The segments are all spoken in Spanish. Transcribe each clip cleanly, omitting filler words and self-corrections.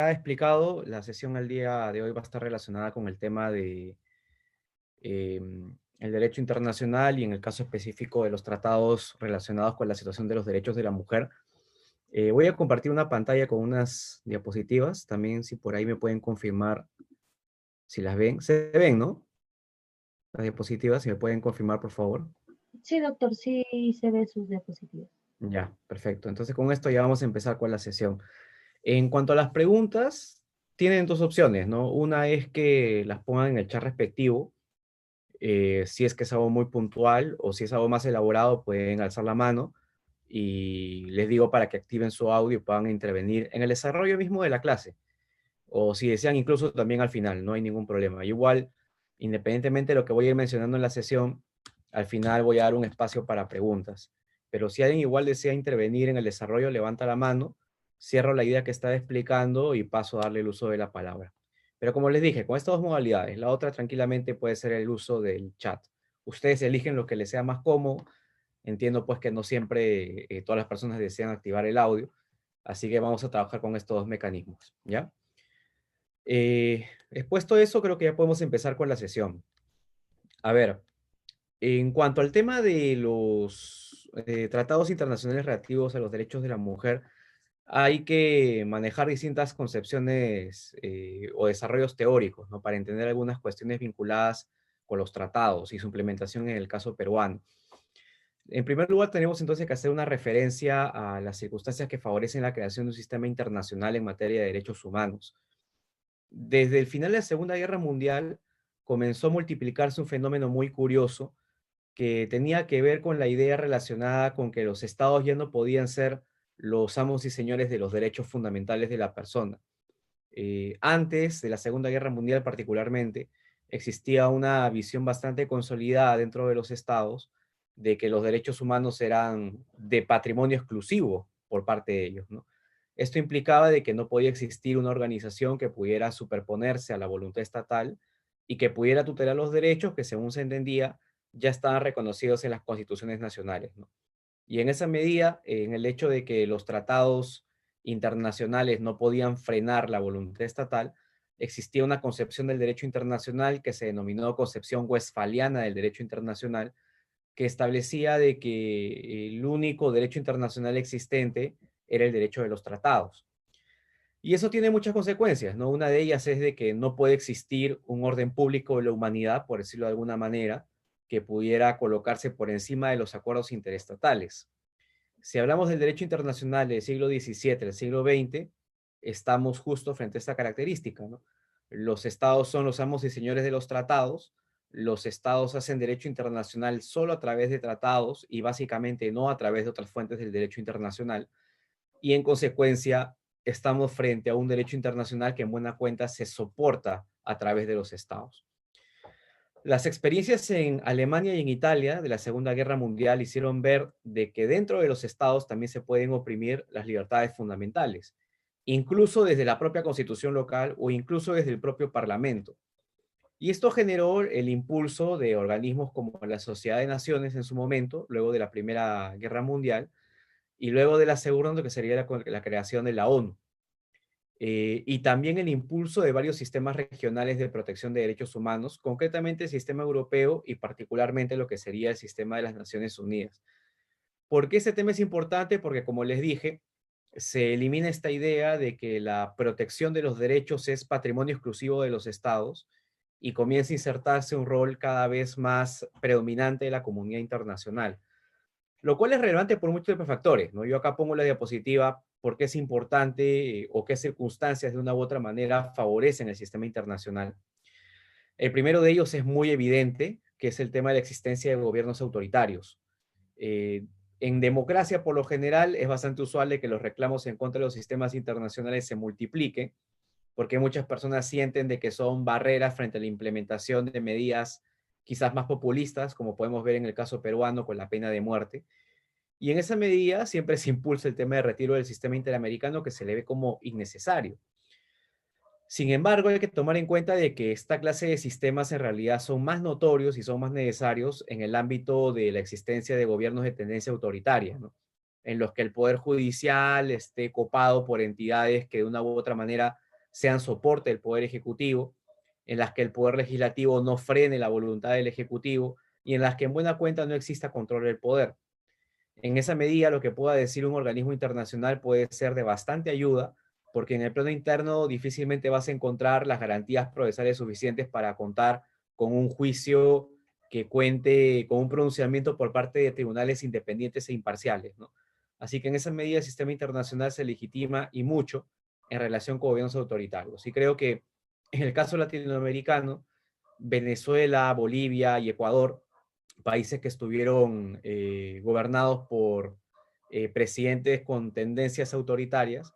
explicado, la sesión al día de hoy va a estar relacionada con el tema de el derecho internacional y en el caso específico de los tratados relacionados con la situación de los derechos de la mujer. Voy a compartir una pantalla con unas diapositivas, también si por ahí me pueden confirmar si las ven. Se ven, ¿no? Las diapositivas, si me pueden confirmar, por favor. Sí, doctor, sí se ve sus diapositivas. Ya, perfecto. Entonces con esto ya vamos a empezar con la sesión. En cuanto a las preguntas, tienen dos opciones, ¿no? Una es que las pongan en el chat respectivo. Si es que es algo muy puntual o si es algo más elaborado, pueden alzar la mano y les digo para que activen su audio y puedan intervenir en el desarrollo mismo de la clase. O si desean, incluso también al final, no hay ningún problema. Igual, independientemente de lo que voy a ir mencionando en la sesión, al final voy a dar un espacio para preguntas. Pero si alguien igual desea intervenir en el desarrollo, levanta la mano, cierro la idea que estaba explicando y paso a darle el uso de la palabra. Pero como les dije, con estas dos modalidades, la otra tranquilamente puede ser el uso del chat. Ustedes eligen lo que les sea más cómodo. Entiendo pues que no siempre todas las personas desean activar el audio, así que vamos a trabajar con estos dos mecanismos, ¿ya? Expuesto eso, creo que ya podemos empezar con la sesión. A ver, en cuanto al tema de los tratados internacionales relativos a los derechos de la mujer, hay que manejar distintas concepciones o desarrollos teóricos, ¿no? Para entender algunas cuestiones vinculadas con los tratados y su implementación en el caso peruano. En primer lugar, tenemos entonces que hacer una referencia a las circunstancias que favorecen la creación de un sistema internacional en materia de derechos humanos. Desde el final de la Segunda Guerra Mundial comenzó a multiplicarse un fenómeno muy curioso que tenía que ver con la idea relacionada con que los estados ya no podían ser los amos y señores de los derechos fundamentales de la persona. Antes de la Segunda Guerra Mundial particularmente, existía una visión bastante consolidada dentro de los estados de que los derechos humanos eran de patrimonio exclusivo por parte de ellos, ¿no? Esto implicaba de que no podía existir una organización que pudiera superponerse a la voluntad estatal y que pudiera tutelar los derechos que, según se entendía, ya estaban reconocidos en las constituciones nacionales, ¿no? Y en esa medida, en el hecho de que los tratados internacionales no podían frenar la voluntad estatal, existía una concepción del derecho internacional que se denominó concepción westfaliana del derecho internacional, que establecía de que el único derecho internacional existente era el derecho de los tratados. Y eso tiene muchas consecuencias, ¿no? Una de ellas es de que no puede existir un orden público de la humanidad, por decirlo de alguna manera, que pudiera colocarse por encima de los acuerdos interestatales. Si hablamos del derecho internacional del siglo XVII, del siglo XX, estamos justo frente a esta característica, ¿no? Los estados son los amos y señores de los tratados, los estados hacen derecho internacional solo a través de tratados y básicamente no a través de otras fuentes del derecho internacional, y en consecuencia estamos frente a un derecho internacional que en buena cuenta se soporta a través de los estados. Las experiencias en Alemania y en Italia de la Segunda Guerra Mundial hicieron ver de que dentro de los estados también se pueden oprimir las libertades fundamentales, incluso desde la propia constitución local o incluso desde el propio parlamento. Y esto generó el impulso de organismos como la Sociedad de Naciones en su momento, luego de la Primera Guerra Mundial, y luego de la Segunda, que sería la creación de la ONU. Y también el impulso de varios sistemas regionales de protección de derechos humanos, concretamente el sistema europeo y particularmente lo que sería el sistema de las Naciones Unidas. ¿Por qué este tema es importante? Porque, como les dije, se elimina esta idea de que la protección de los derechos es patrimonio exclusivo de los estados y comienza a insertarse un rol cada vez más predominante de la comunidad internacional, lo cual es relevante por múltiples factores, ¿no? Yo acá pongo la diapositiva porque es importante o qué circunstancias de una u otra manera favorecen el sistema internacional. El primero de ellos es muy evidente, que es el tema de la existencia de gobiernos autoritarios. Eh, en democracia, por lo general, es bastante usual de que los reclamos en contra de los sistemas internacionales se multipliquen, porque muchas personas sienten de que son barreras frente a la implementación de medidas quizás más populistas, como podemos ver en el caso peruano con la pena de muerte. Y en esa medida siempre se impulsa el tema de retiro del sistema interamericano que se le ve como innecesario. Sin embargo, hay que tomar en cuenta de que esta clase de sistemas en realidad son más notorios y son más necesarios en el ámbito de la existencia de gobiernos de tendencia autoritaria, ¿no? En los que el poder judicial esté copado por entidades que de una u otra manera sean soporte del Poder Ejecutivo, en las que el Poder Legislativo no frene la voluntad del Ejecutivo y en las que en buena cuenta no exista control del poder. En esa medida, lo que pueda decir un organismo internacional puede ser de bastante ayuda, porque en el plano interno difícilmente vas a encontrar las garantías procesales suficientes para contar con un juicio que cuente con un pronunciamiento por parte de tribunales independientes e imparciales, ¿no? Así que en esa medida el sistema internacional se legitima y mucho en relación con gobiernos autoritarios. Y creo que en el caso latinoamericano, Venezuela, Bolivia y Ecuador, países que estuvieron gobernados por presidentes con tendencias autoritarias,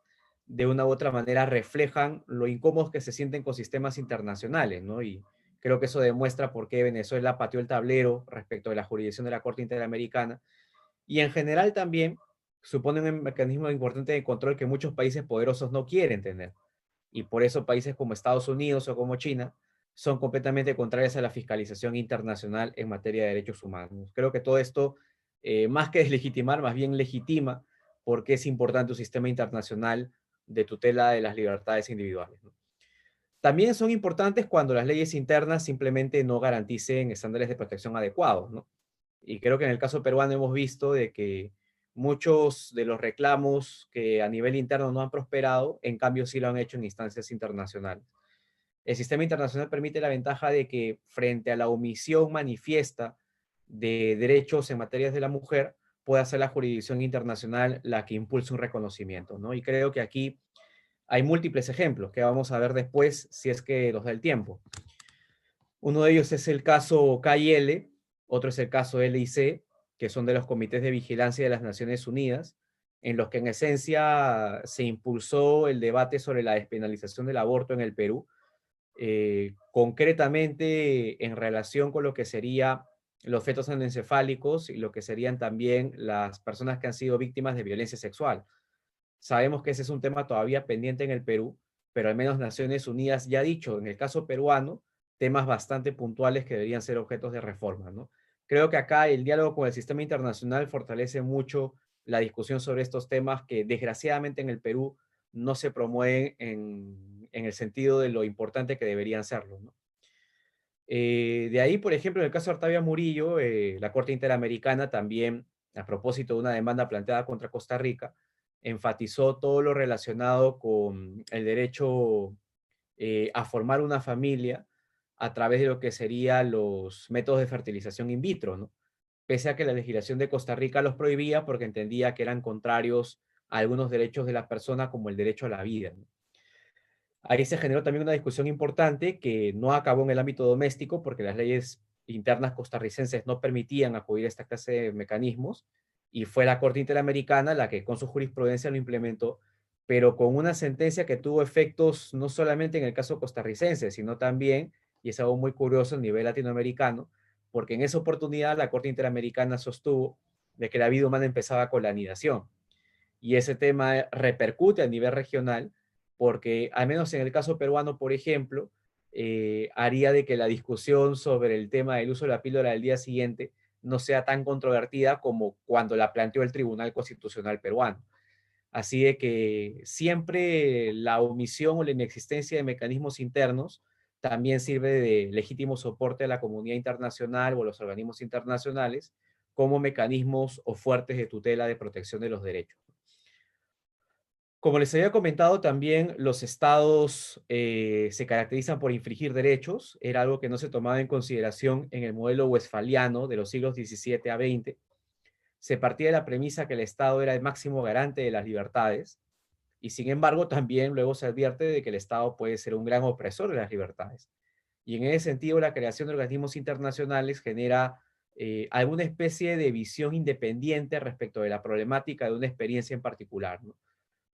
de una u otra manera reflejan lo incómodos que se sienten con sistemas internacionales, ¿no? Y creo que eso demuestra por qué Venezuela pateó el tablero respecto de la jurisdicción de la Corte Interamericana. Y en general también supone un mecanismo importante de control que muchos países poderosos no quieren tener. Y por eso países como Estados Unidos o como China son completamente contrarias a la fiscalización internacional en materia de derechos humanos. Creo que todo esto, más que deslegitimar, más bien legitima porque es importante un sistema internacional de tutela de las libertades individuales, ¿no? También son importantes cuando las leyes internas simplemente no garanticen estándares de protección adecuados, ¿no? Y creo que en el caso peruano hemos visto de que muchos de los reclamos que a nivel interno no han prosperado, en cambio sí lo han hecho en instancias internacionales. El sistema internacional permite la ventaja de que frente a la omisión manifiesta de derechos en materias de la mujer, pueda ser la jurisdicción internacional la que impulse un reconocimiento, ¿no? Y creo que aquí hay múltiples ejemplos que vamos a ver después si es que nos da el tiempo. Uno de ellos es el caso KIL, otro es el caso LIC, que son de los comités de vigilancia de las Naciones Unidas, en los que en esencia se impulsó el debate sobre la despenalización del aborto en el Perú, concretamente en relación con lo que serían los fetos anencefálicos y lo que serían también las personas que han sido víctimas de violencia sexual. Sabemos que ese es un tema todavía pendiente en el Perú, pero al menos Naciones Unidas ya ha dicho, en el caso peruano, temas bastante puntuales que deberían ser objetos de reforma, ¿no? Creo que acá el diálogo con el sistema internacional fortalece mucho la discusión sobre estos temas que desgraciadamente en el Perú no se promueven en el sentido de lo importante que deberían serlo, ¿no? De ahí, por ejemplo, en el caso de Artavia Murillo, la Corte Interamericana también, a propósito de una demanda planteada contra Costa Rica, enfatizó todo lo relacionado con el derecho a formar una familia a través de lo que serían los métodos de fertilización in vitro, ¿no? Pese a que la legislación de Costa Rica los prohibía porque entendía que eran contrarios a algunos derechos de la persona, como el derecho a la vida, ¿no? Ahí se generó también una discusión importante que no acabó en el ámbito doméstico porque las leyes internas costarricenses no permitían acudir a esta clase de mecanismos y fue la Corte Interamericana la que con su jurisprudencia lo implementó, pero con una sentencia que tuvo efectos no solamente en el caso costarricense, sino también, y es algo muy curioso a nivel latinoamericano, porque en esa oportunidad la Corte Interamericana sostuvo de que la vida humana empezaba con la anidación y ese tema repercute a nivel regional porque, al menos en el caso peruano, por ejemplo, haría de que la discusión sobre el tema del uso de la píldora del día siguiente no sea tan controvertida como cuando la planteó el Tribunal Constitucional peruano. Así de que siempre la omisión o la inexistencia de mecanismos internos también sirve de legítimo soporte a la comunidad internacional o a los organismos internacionales como mecanismos o fuertes de tutela de protección de los derechos. Como les había comentado, también los estados se caracterizan por infringir derechos. Era algo que no se tomaba en consideración en el modelo westfaliano de los siglos XVII a XX. Se partía de la premisa que el Estado era el máximo garante de las libertades y sin embargo también luego se advierte de que el Estado puede ser un gran opresor de las libertades. Y en ese sentido la creación de organismos internacionales genera alguna especie de visión independiente respecto de la problemática de una experiencia en particular, ¿no?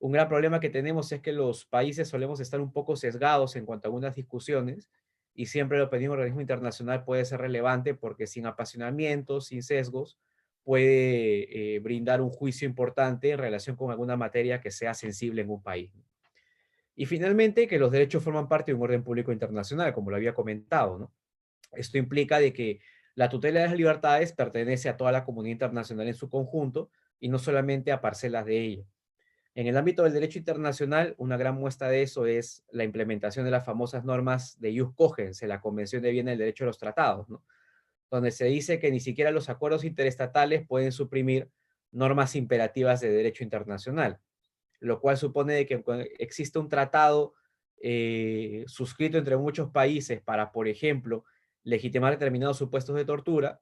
Un gran problema que tenemos es que los países solemos estar un poco sesgados en cuanto a algunas discusiones y siempre la opinión de un organismo internacional puede ser relevante porque sin apasionamientos, sin sesgos, puede brindar un juicio importante en relación con alguna materia que sea sensible en un país. Y finalmente, que los derechos forman parte de un orden público internacional, como lo había comentado, ¿no? Esto implica de que la tutela de las libertades pertenece a toda la comunidad internacional en su conjunto y no solamente a parcelas de ella. En el ámbito del derecho internacional, una gran muestra de eso es la implementación de las famosas normas de Ius Cogens, en la Convención de Viena del Derecho de los Tratados, ¿no? Donde se dice que ni siquiera los acuerdos interestatales pueden suprimir normas imperativas de derecho internacional, lo cual supone de que existe un tratado suscrito entre muchos países para, por ejemplo, legitimar determinados supuestos de tortura.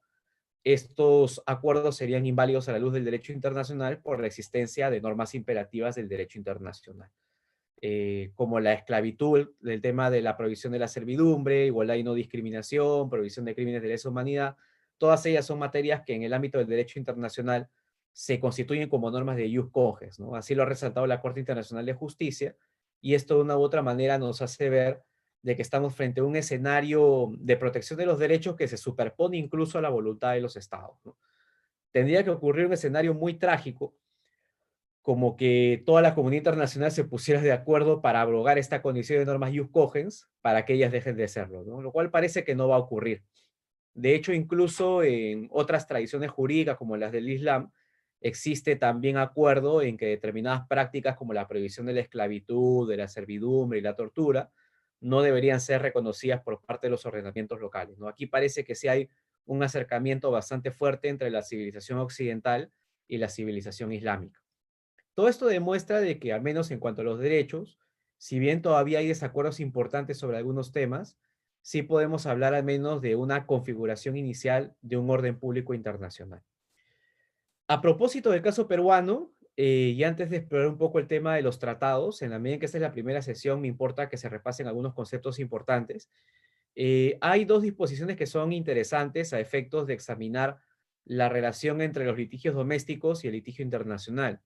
Estos acuerdos serían inválidos a la luz del derecho internacional por la existencia de normas imperativas del derecho internacional, como la esclavitud, el tema de la prohibición de la servidumbre, igualdad y no discriminación, prohibición de crímenes de lesa humanidad. Todas ellas son materias que en el ámbito del derecho internacional se constituyen como normas de ius cogens, ¿no? Así lo ha resaltado la Corte Internacional de Justicia, y esto de una u otra manera nos hace ver de que estamos frente a un escenario de protección de los derechos que se superpone incluso a la voluntad de los estados, ¿no? Tendría que ocurrir un escenario muy trágico, como que toda la comunidad internacional se pusiera de acuerdo para abrogar esta condición de normas ius cogens para que ellas dejen de serlo, ¿no? Lo cual parece que no va a ocurrir. De hecho, incluso en otras tradiciones jurídicas como las del Islam, existe también acuerdo en que determinadas prácticas como la prohibición de la esclavitud, de la servidumbre y la tortura no deberían ser reconocidas por parte de los ordenamientos locales, ¿no? Aquí parece que sí hay un acercamiento bastante fuerte entre la civilización occidental y la civilización islámica. Todo esto demuestra de que, al menos en cuanto a los derechos, si bien todavía hay desacuerdos importantes sobre algunos temas, sí podemos hablar al menos de una configuración inicial de un orden público internacional. A propósito del caso peruano, y antes de explorar un poco el tema de los tratados, en la medida en que esta es la primera sesión, me importa que se repasen algunos conceptos importantes. Hay dos disposiciones que son interesantes a efectos de examinar la relación entre los litigios domésticos y el litigio internacional.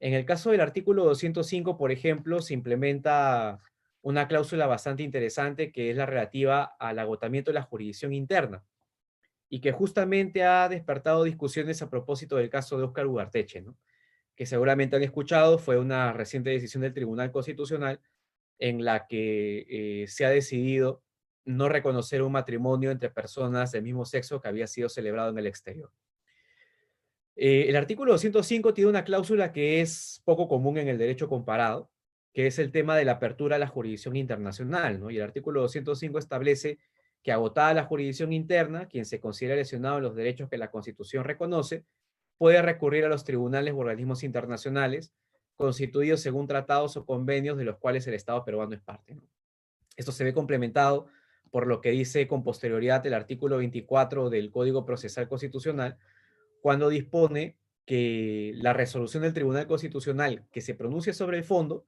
En el caso del artículo 205, por ejemplo, se implementa una cláusula bastante interesante que es la relativa al agotamiento de la jurisdicción interna y que justamente ha despertado discusiones a propósito del caso de Óscar Ugarteche, ¿no? Que seguramente han escuchado, fue una reciente decisión del Tribunal Constitucional en la que se ha decidido no reconocer un matrimonio entre personas del mismo sexo que había sido celebrado en el exterior. El artículo 205 tiene una cláusula que es poco común en el derecho comparado, que es el tema de la apertura a la jurisdicción internacional, ¿no? Y el artículo 205 establece que agotada la jurisdicción interna, quien se considera lesionado en los derechos que la Constitución reconoce, puede recurrir a los tribunales o organismos internacionales constituidos según tratados o convenios de los cuales el Estado peruano es parte, ¿no? Esto se ve complementado por lo que dice con posterioridad el artículo 24 del Código Procesal Constitucional, cuando dispone que la resolución del Tribunal Constitucional que se pronuncie sobre el fondo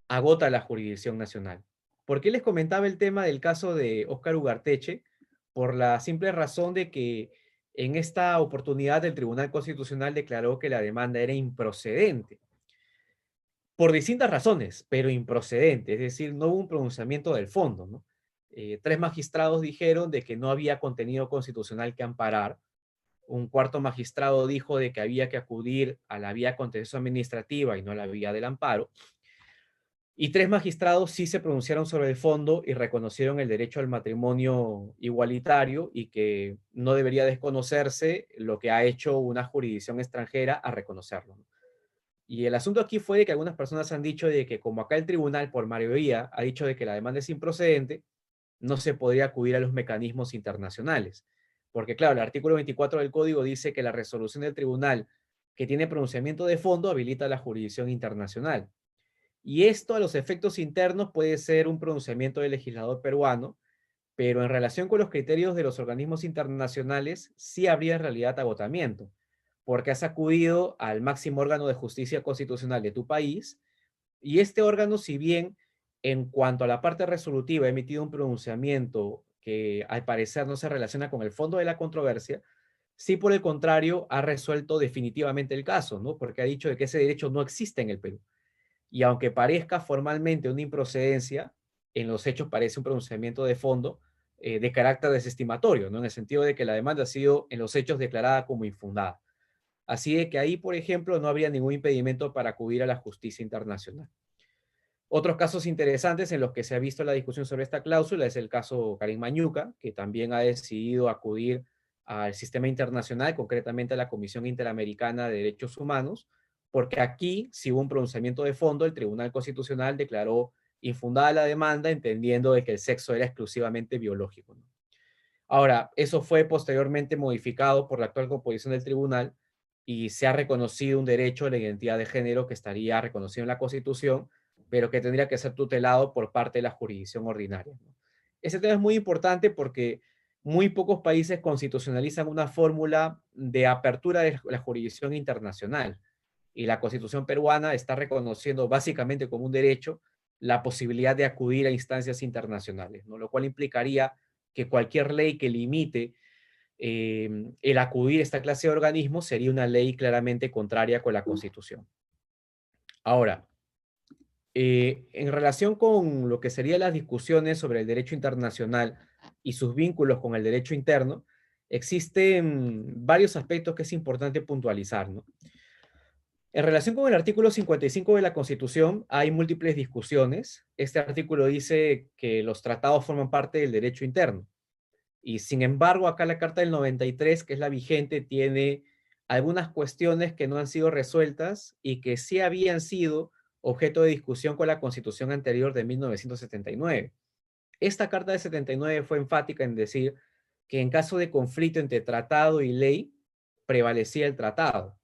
agota la jurisdicción nacional. ¿Por qué les comentaba el tema del caso de Óscar Ugarteche? Por la simple razón de que en esta oportunidad el Tribunal Constitucional declaró que la demanda era improcedente, por distintas razones, pero improcedente, es decir, no hubo un pronunciamiento del fondo, ¿no? Tres magistrados dijeron de que no había contenido constitucional que amparar. Un cuarto magistrado dijo de que había que acudir a la vía contencioso administrativa y no a la vía del amparo. Y tres magistrados sí se pronunciaron sobre el fondo y reconocieron el derecho al matrimonio igualitario y que no debería desconocerse lo que ha hecho una jurisdicción extranjera a reconocerlo. Y el asunto aquí fue de que algunas personas han dicho de que como acá el tribunal por mayoría ha dicho de que la demanda es improcedente, no se podría acudir a los mecanismos internacionales. Porque claro, el artículo 24 del código dice que la resolución del tribunal que tiene pronunciamiento de fondo habilita la jurisdicción internacional. Y esto a los efectos internos puede ser un pronunciamiento del legislador peruano, pero en relación con los criterios de los organismos internacionales sí habría en realidad agotamiento, porque has acudido al máximo órgano de justicia constitucional de tu país y este órgano, si bien en cuanto a la parte resolutiva ha emitido un pronunciamiento que al parecer no se relaciona con el fondo de la controversia, sí por el contrario ha resuelto definitivamente el caso, ¿no? Porque ha dicho de que ese derecho no existe en el Perú. Y aunque parezca formalmente una improcedencia, en los hechos parece un pronunciamiento de fondo de carácter desestimatorio, ¿no? En el sentido de que la demanda ha sido en los hechos declarada como infundada. Así de que ahí, por ejemplo, no habría ningún impedimento para acudir a la justicia internacional. Otros casos interesantes en los que se ha visto la discusión sobre esta cláusula es el caso Karim Mañuca, que también ha decidido acudir al sistema internacional, concretamente a la Comisión Interamericana de Derechos Humanos, porque aquí sí hubo un pronunciamiento de fondo, el Tribunal Constitucional declaró infundada la demanda, entendiendo de que el sexo era exclusivamente biológico, ¿no? Ahora, eso fue posteriormente modificado por la actual composición del tribunal y se ha reconocido un derecho a la identidad de género que estaría reconocido en la Constitución, pero que tendría que ser tutelado por parte de la jurisdicción ordinaria, ¿no? Ese tema es muy importante porque muy pocos países constitucionalizan una fórmula de apertura de la jurisdicción internacional, y la Constitución peruana está reconociendo básicamente como un derecho la posibilidad de acudir a instancias internacionales, ¿no? Lo cual implicaría que cualquier ley que limite el acudir a esta clase de organismos sería una ley claramente contraria con la Constitución. Ahora, en relación con lo que serían las discusiones sobre el derecho internacional y sus vínculos con el derecho interno, existen varios aspectos que es importante puntualizar, ¿no? En relación con el artículo 55 de la Constitución, hay múltiples discusiones. Este artículo dice que los tratados forman parte del derecho interno. Y sin embargo, acá la Carta del 93, que es la vigente, tiene algunas cuestiones que no han sido resueltas y que sí habían sido objeto de discusión con la Constitución anterior de 1979. Esta Carta de 79 fue enfática en decir que en caso de conflicto entre tratado y ley, prevalecía el tratado.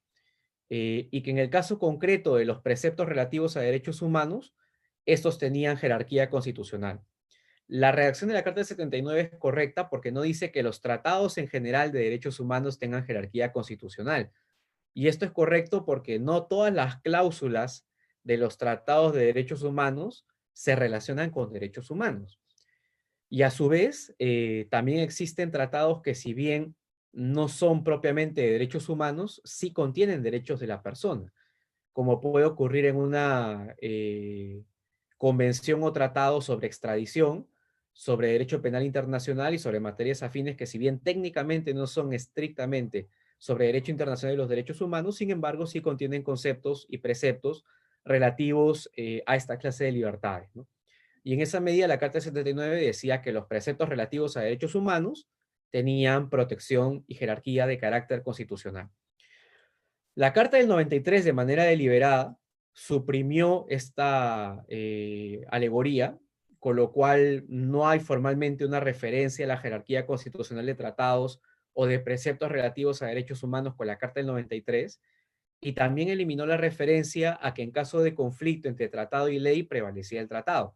Y que en el caso concreto de los preceptos relativos a derechos humanos, estos tenían jerarquía constitucional. La redacción de la Carta del 79 es correcta porque no dice que los tratados en general de derechos humanos tengan jerarquía constitucional. Y esto es correcto porque no todas las cláusulas de los tratados de derechos humanos se relacionan con derechos humanos. Y a su vez, también existen tratados que si bien no son propiamente de derechos humanos, sí contienen derechos de la persona, como puede ocurrir en una convención o tratado sobre extradición, sobre derecho penal internacional y sobre materias afines que si bien técnicamente no son estrictamente sobre derecho internacional y los derechos humanos, sin embargo sí contienen conceptos y preceptos relativos a esta clase de libertades, ¿no? Y en esa medida la Carta 79 decía que los preceptos relativos a derechos humanos tenían protección y jerarquía de carácter constitucional. La Carta del 93, de manera deliberada, suprimió esta alegoría, con lo cual no hay formalmente una referencia a la jerarquía constitucional de tratados o de preceptos relativos a derechos humanos con la Carta del 93, y también eliminó la referencia a que en caso de conflicto entre tratado y ley prevalecía el tratado.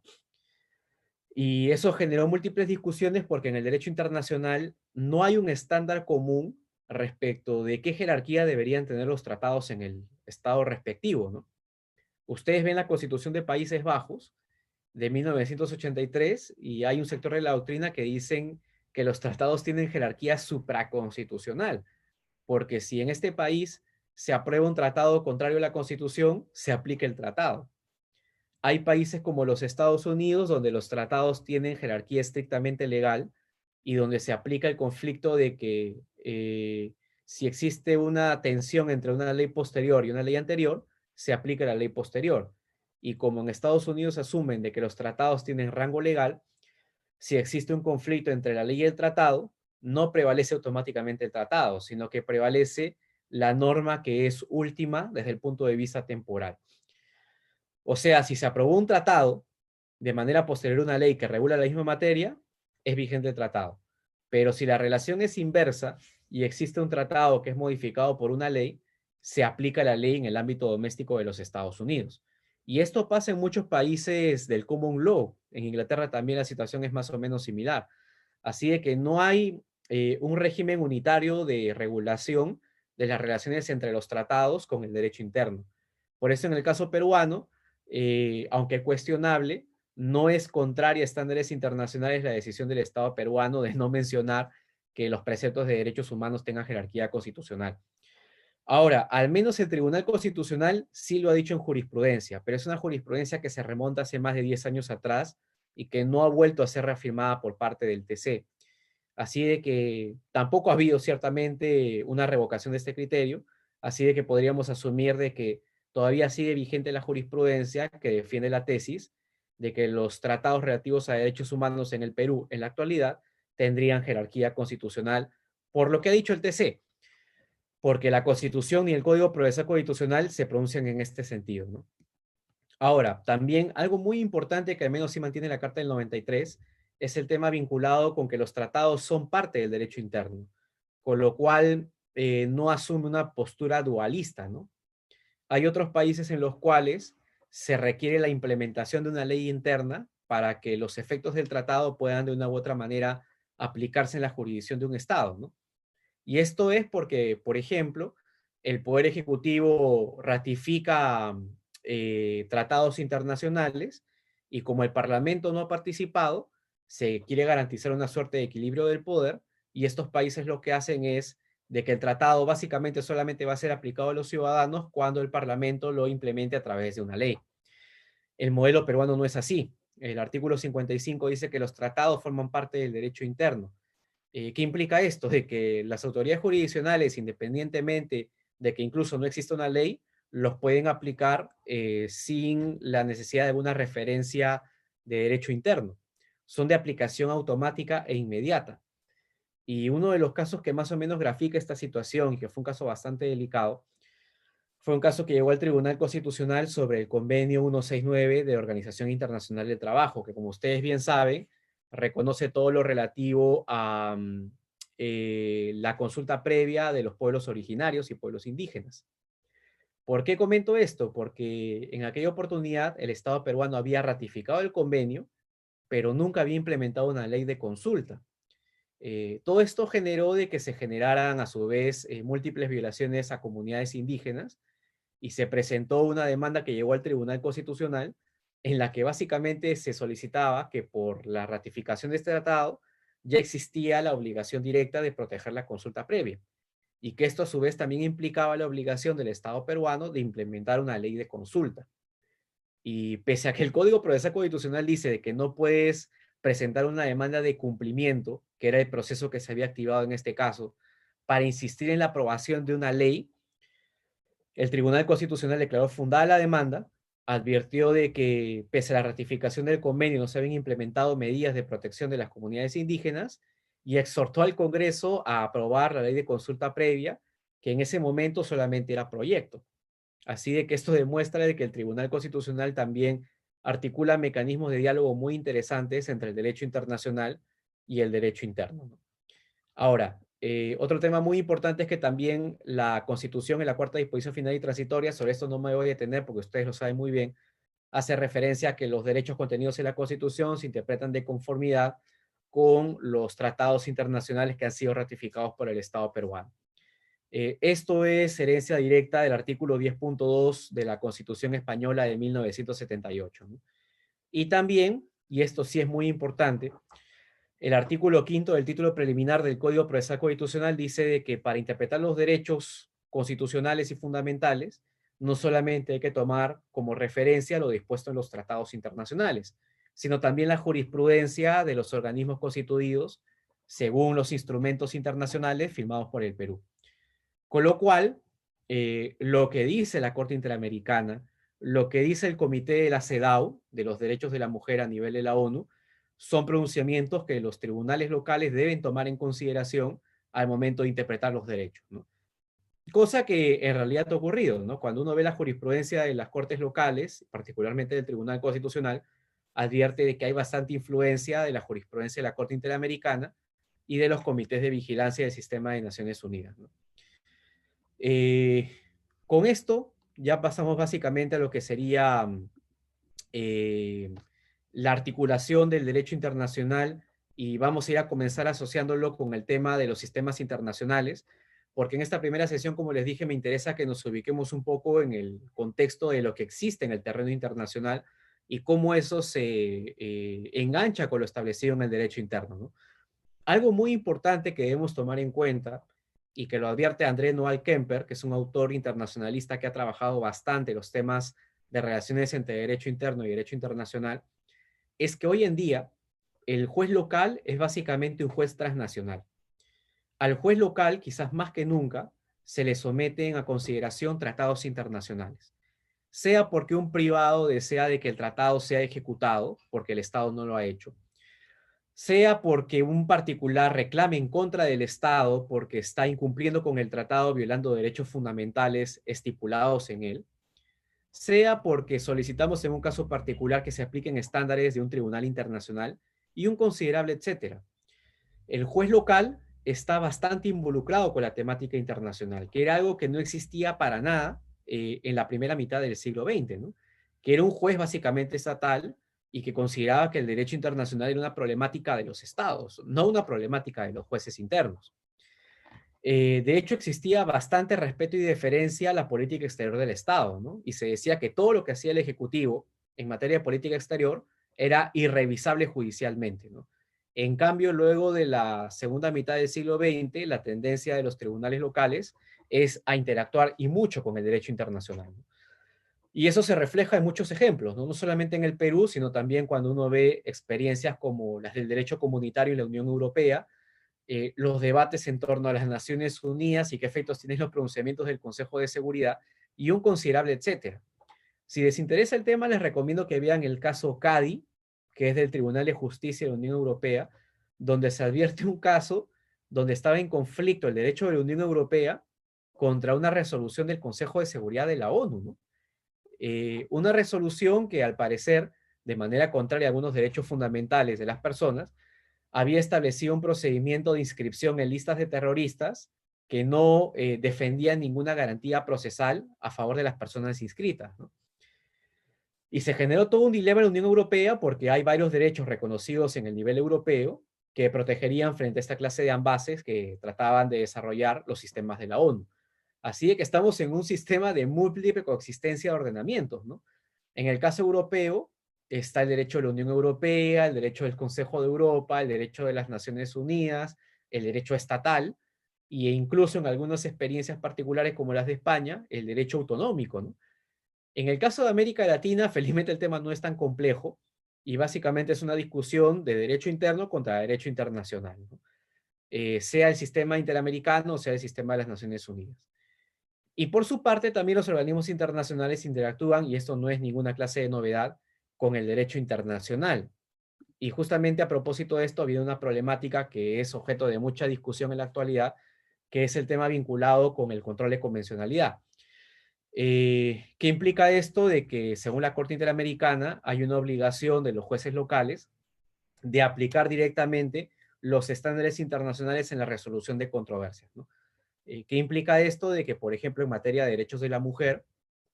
Y eso generó múltiples discusiones porque en el derecho internacional no hay un estándar común respecto de qué jerarquía deberían tener los tratados en el estado respectivo, ¿no? Ustedes ven la Constitución de Países Bajos de 1983 y hay un sector de la doctrina que dicen que los tratados tienen jerarquía supraconstitucional, porque si en este país se aprueba un tratado contrario a la Constitución, se aplica el tratado. Hay países como los Estados Unidos donde los tratados tienen jerarquía estrictamente legal y donde se aplica el conflicto de que si existe una tensión entre una ley posterior y una ley anterior, se aplica la ley posterior. Y como en Estados Unidos asumen de que los tratados tienen rango legal, si existe un conflicto entre la ley y el tratado, no prevalece automáticamente el tratado, sino que prevalece la norma que es última desde el punto de vista temporal. O sea, si se aprobó un tratado de manera posterior a una ley que regula la misma materia, es vigente el tratado. Pero si la relación es inversa y existe un tratado que es modificado por una ley, se aplica la ley en el ámbito doméstico de los Estados Unidos. Y esto pasa en muchos países del common law. En Inglaterra también la situación es más o menos similar. Así de que no hay un régimen unitario de regulación de las relaciones entre los tratados con el derecho interno. Por eso en el caso peruano, aunque cuestionable, no es contraria a estándares internacionales la decisión del Estado peruano de no mencionar que los preceptos de derechos humanos tengan jerarquía constitucional. Ahora, al menos el Tribunal Constitucional sí lo ha dicho en jurisprudencia, pero es una jurisprudencia que se remonta hace más de 10 años atrás y que no ha vuelto a ser reafirmada por parte del TC. Así de que tampoco ha habido ciertamente una revocación de este criterio, así de que podríamos asumir de que todavía sigue vigente la jurisprudencia que defiende la tesis de que los tratados relativos a derechos humanos en el Perú en la actualidad tendrían jerarquía constitucional, por lo que ha dicho el TC. porque la Constitución y el Código Procesal Constitucional se pronuncian en este sentido, ¿no? Ahora, también algo muy importante que al menos sí mantiene la Carta del 93 es el tema vinculado con que los tratados son parte del derecho interno, con lo cual no asume una postura dualista, ¿no? Hay otros países en los cuales se requiere la implementación de una ley interna para que los efectos del tratado puedan de una u otra manera aplicarse en la jurisdicción de un Estado, ¿no? Y esto es porque, por ejemplo, el Poder Ejecutivo ratifica tratados internacionales y como el Parlamento no ha participado, se quiere garantizar una suerte de equilibrio del poder y estos países lo que hacen es de que el tratado básicamente solamente va a ser aplicado a los ciudadanos cuando el Parlamento lo implemente a través de una ley. El modelo peruano no es así. El artículo 55 dice que los tratados forman parte del derecho interno. ¿Qué implica esto? De que las autoridades jurisdiccionales, independientemente de que incluso no exista una ley, los pueden aplicar sin la necesidad de una referencia de derecho interno. Son de aplicación automática e inmediata. Y uno de los casos que más o menos grafica esta situación, y que fue un caso bastante delicado, fue un caso que llegó al Tribunal Constitucional sobre el Convenio 169 de Organización Internacional del Trabajo, que como ustedes bien saben, reconoce todo lo relativo a la consulta previa de los pueblos originarios y pueblos indígenas. ¿Por qué comento esto? Porque en aquella oportunidad el Estado peruano había ratificado el convenio, pero nunca había implementado una ley de consulta. Todo esto generó de que se generaran a su vez múltiples violaciones a comunidades indígenas y se presentó una demanda que llegó al Tribunal Constitucional en la que básicamente se solicitaba que por la ratificación de este tratado ya existía la obligación directa de proteger la consulta previa y que esto a su vez también implicaba la obligación del Estado peruano de implementar una ley de consulta. Y pese a que el Código Procesal Constitucional dice de que no puedes presentar una demanda de cumplimiento, que era el proceso que se había activado en este caso, para insistir en la aprobación de una ley, el Tribunal Constitucional declaró fundada la demanda, advirtió de que pese a la ratificación del convenio no se habían implementado medidas de protección de las comunidades indígenas y exhortó al Congreso a aprobar la ley de consulta previa, que en ese momento solamente era proyecto. Así de que esto demuestra de que el Tribunal Constitucional también articula mecanismos de diálogo muy interesantes entre el derecho internacional y el derecho interno, ¿no? Ahora, otro tema muy importante es que también la Constitución en la cuarta disposición final y transitoria, sobre esto no me voy a detener porque ustedes lo saben muy bien, hace referencia a que los derechos contenidos en la Constitución se interpretan de conformidad con los tratados internacionales que han sido ratificados por el Estado peruano. Esto es herencia directa del artículo 10.2 de la Constitución Española de 1978, ¿no? Y también, y esto sí es muy importante, el artículo quinto del título preliminar del Código Procesal Constitucional dice de que para interpretar los derechos constitucionales y fundamentales, no solamente hay que tomar como referencia lo dispuesto en los tratados internacionales, sino también la jurisprudencia de los organismos constituidos según los instrumentos internacionales firmados por el Perú. Con lo cual, lo que dice la Corte Interamericana, lo que dice el Comité de la CEDAW, de los derechos de la mujer a nivel de la ONU, son pronunciamientos que los tribunales locales deben tomar en consideración al momento de interpretar los derechos, ¿no? Cosa que en realidad ha ocurrido, ¿no? Cuando uno ve la jurisprudencia de las cortes locales, particularmente del Tribunal Constitucional, advierte de que hay bastante influencia de la jurisprudencia de la Corte Interamericana y de los comités de vigilancia del sistema de Naciones Unidas, ¿no? Eh, con esto ya pasamos básicamente a lo que sería eh, la articulación del derecho internacional y vamos a ir a comenzar asociándolo con el tema de los sistemas internacionales, porque en esta primera sesión, como les dije, me interesa que nos ubiquemos un poco en el contexto de lo que existe en el terreno internacional y cómo eso se engancha con lo establecido en el derecho interno, ¿no? Algo muy importante que debemos tomar en cuenta y que lo advierte André Noal Kemper, que es un autor internacionalista que ha trabajado bastante los temas de relaciones entre derecho interno y derecho internacional, es que hoy en día el juez local es básicamente un juez transnacional. Al juez local, quizás más que nunca, se le someten a consideración tratados internacionales, sea porque un privado desea de que el tratado sea ejecutado, porque el Estado no lo ha hecho, sea porque un particular reclame en contra del Estado porque está incumpliendo con el tratado, violando derechos fundamentales estipulados en él, sea porque solicitamos en un caso particular que se apliquen estándares de un tribunal internacional y un considerable etcétera. El juez local está bastante involucrado con la temática internacional, que era algo que no existía para nada en la primera mitad del siglo XX, ¿no? Que era un juez básicamente estatal y que consideraba que el derecho internacional era una problemática de los estados, no una problemática de los jueces internos. De hecho, existía bastante respeto y deferencia a la política exterior del Estado, ¿no? Y se decía que todo lo que hacía el Ejecutivo en materia de política exterior era irrevisable judicialmente, ¿no? En cambio, luego de la segunda mitad del siglo XX, la tendencia de los tribunales locales es a interactuar y mucho con el derecho internacional, ¿no? Y eso se refleja en muchos ejemplos, ¿no? No solamente en el Perú, sino también cuando uno ve experiencias como las del derecho comunitario en la Unión Europea, los debates en torno a las Naciones Unidas y qué efectos tienen los pronunciamientos del Consejo de Seguridad y un considerable etcétera. Si les interesa el tema, les recomiendo que vean el caso CADI, que es del Tribunal de Justicia de la Unión Europea, donde se advierte un caso donde estaba en conflicto el derecho de la Unión Europea contra una resolución del Consejo de Seguridad de la ONU, ¿no? Una resolución que al parecer, de manera contraria a algunos derechos fundamentales de las personas, había establecido un procedimiento de inscripción en listas de terroristas que no defendía ninguna garantía procesal a favor de las personas inscritas, ¿no? Y se generó todo un dilema en la Unión Europea porque hay varios derechos reconocidos en el nivel europeo que protegerían frente a esta clase de ambages que trataban de desarrollar los sistemas de la ONU. Así de que estamos en un sistema de múltiple coexistencia de ordenamientos, ¿no? En el caso europeo está el derecho de la Unión Europea, el derecho del Consejo de Europa, el derecho de las Naciones Unidas, el derecho estatal, e incluso en algunas experiencias particulares como las de España, el derecho autonómico, ¿no? En el caso de América Latina, felizmente el tema no es tan complejo y básicamente es una discusión de derecho interno contra derecho internacional, ¿no? Sea el sistema interamericano o sea el sistema de las Naciones Unidas. Y por su parte, también los organismos internacionales interactúan, y esto no es ninguna clase de novedad, con el derecho internacional. Y justamente a propósito de esto, ha habido una problemática que es objeto de mucha discusión en la actualidad, que es el tema vinculado con el control de convencionalidad. ¿Qué implica esto? De que según la Corte Interamericana hay una obligación de los jueces locales de aplicar directamente los estándares internacionales en la resolución de controversias, ¿no? ¿Qué implica esto? De que, por ejemplo, en materia de derechos de la mujer,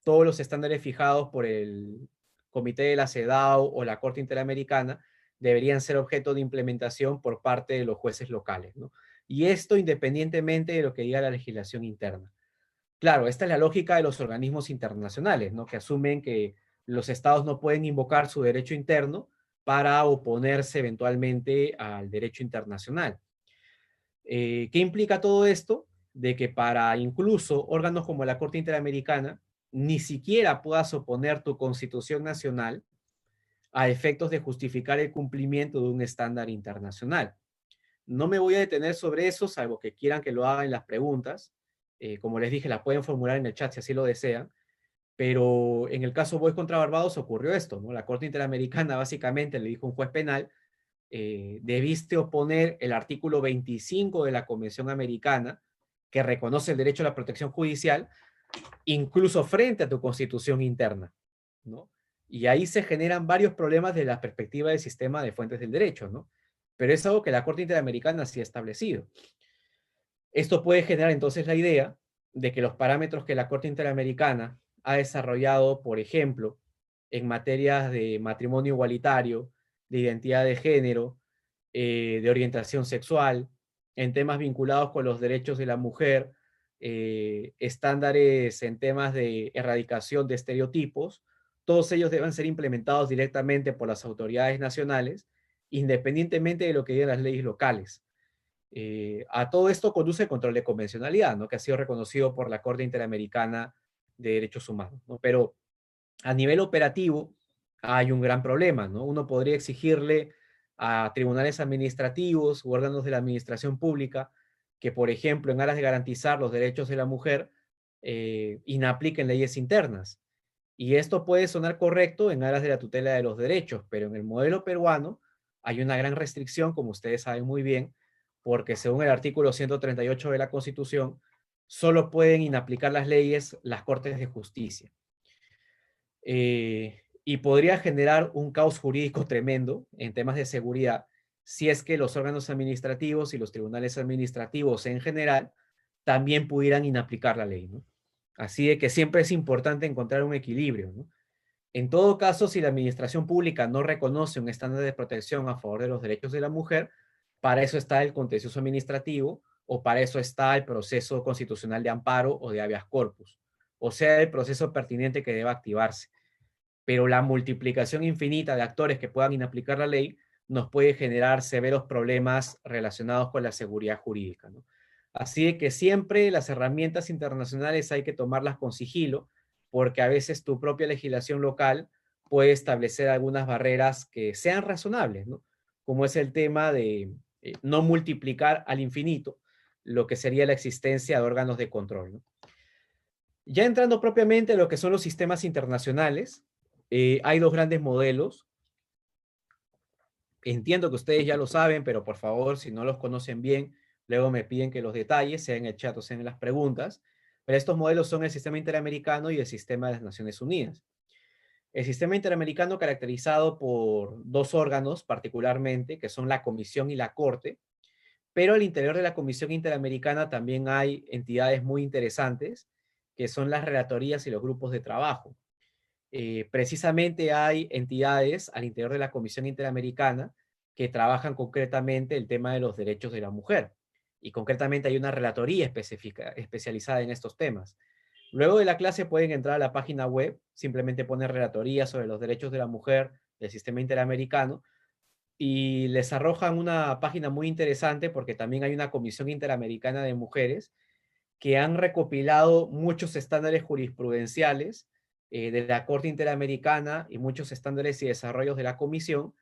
todos los estándares fijados por el Comité de la CEDAW o la Corte Interamericana deberían ser objeto de implementación por parte de los jueces locales, ¿no? Y esto independientemente de lo que diga la legislación interna. Claro, esta es la lógica de los organismos internacionales, ¿no? Que asumen que los estados no pueden invocar su derecho interno para oponerse eventualmente al derecho internacional. ¿Qué implica todo esto? De que para incluso órganos como la Corte Interamericana, ni siquiera puedas oponer tu constitución nacional a efectos de justificar el cumplimiento de un estándar internacional. No me voy a detener sobre eso, salvo que quieran que lo haga en las preguntas. Como les dije, la pueden formular en el chat si así lo desean. Pero en el caso Boyce contra Barbados ocurrió esto, ¿no? La Corte Interamericana básicamente le dijo a un juez penal, debiste oponer el artículo 25 de la Convención Americana, que reconoce el derecho a la protección judicial, incluso frente a tu constitución interna, ¿no? Y ahí se generan varios problemas de la perspectiva del sistema de fuentes del derecho, ¿no? Pero es algo que la Corte Interamericana sí ha establecido. Esto puede generar entonces la idea de que los parámetros que la Corte Interamericana ha desarrollado, por ejemplo, en materias de matrimonio igualitario, de identidad de género, de orientación sexual, en temas vinculados con los derechos de la mujer, estándares en temas de erradicación de estereotipos, todos ellos deben ser implementados directamente por las autoridades nacionales, independientemente de lo que digan las leyes locales. A todo esto conduce el control de convencionalidad, ¿no? Que ha sido reconocido por la Corte Interamericana de Derechos Humanos, ¿no? Pero a nivel operativo hay un gran problema, ¿no? Uno podría exigirle a tribunales administrativos u órganos de la administración pública que, por ejemplo, en aras de garantizar los derechos de la mujer, inapliquen leyes internas. Y esto puede sonar correcto en aras de la tutela de los derechos, pero en el modelo peruano hay una gran restricción, como ustedes saben muy bien, porque según el artículo 138 de la Constitución, solo pueden inaplicar las leyes las Cortes de Justicia. Y podría generar un caos jurídico tremendo en temas de seguridad si es que los órganos administrativos y los tribunales administrativos en general también pudieran inaplicar la ley, ¿no? Así de que siempre es importante encontrar un equilibrio, ¿no? En todo caso, si la administración pública no reconoce un estándar de protección a favor de los derechos de la mujer, para eso está el contencioso administrativo o para eso está el proceso constitucional de amparo o de habeas corpus, o sea, el proceso pertinente que deba activarse. Pero la multiplicación infinita de actores que puedan inaplicar la ley nos puede generar severos problemas relacionados con la seguridad jurídica, ¿no? Así que siempre las herramientas internacionales hay que tomarlas con sigilo, porque a veces tu propia legislación local puede establecer algunas barreras que sean razonables, ¿no? Como es el tema de no multiplicar al infinito lo que sería la existencia de órganos de control, ¿no? Ya entrando propiamente a lo que son los sistemas internacionales, hay dos grandes modelos. Entiendo que ustedes ya lo saben, pero por favor, si no los conocen bien, luego me piden que los detalles, sea en el chat o sea en las preguntas. Pero estos modelos son el sistema interamericano y el sistema de las Naciones Unidas. El sistema interamericano caracterizado por dos órganos particularmente, que son la Comisión y la Corte, pero al interior de la Comisión Interamericana también hay entidades muy interesantes, que son las relatorías y los grupos de trabajo. Precisamente hay entidades al interior de la Comisión Interamericana que trabajan concretamente el tema de los derechos de la mujer. Y concretamente hay una relatoría específica, especializada en estos temas. Luego de la clase pueden entrar a la página web, simplemente poner relatoría sobre los derechos de la mujer del sistema interamericano y les arrojan una página muy interesante porque también hay una Comisión Interamericana de Mujeres que han recopilado muchos estándares jurisprudenciales de la Corte Interamericana y muchos estándares y desarrollos de la Comisión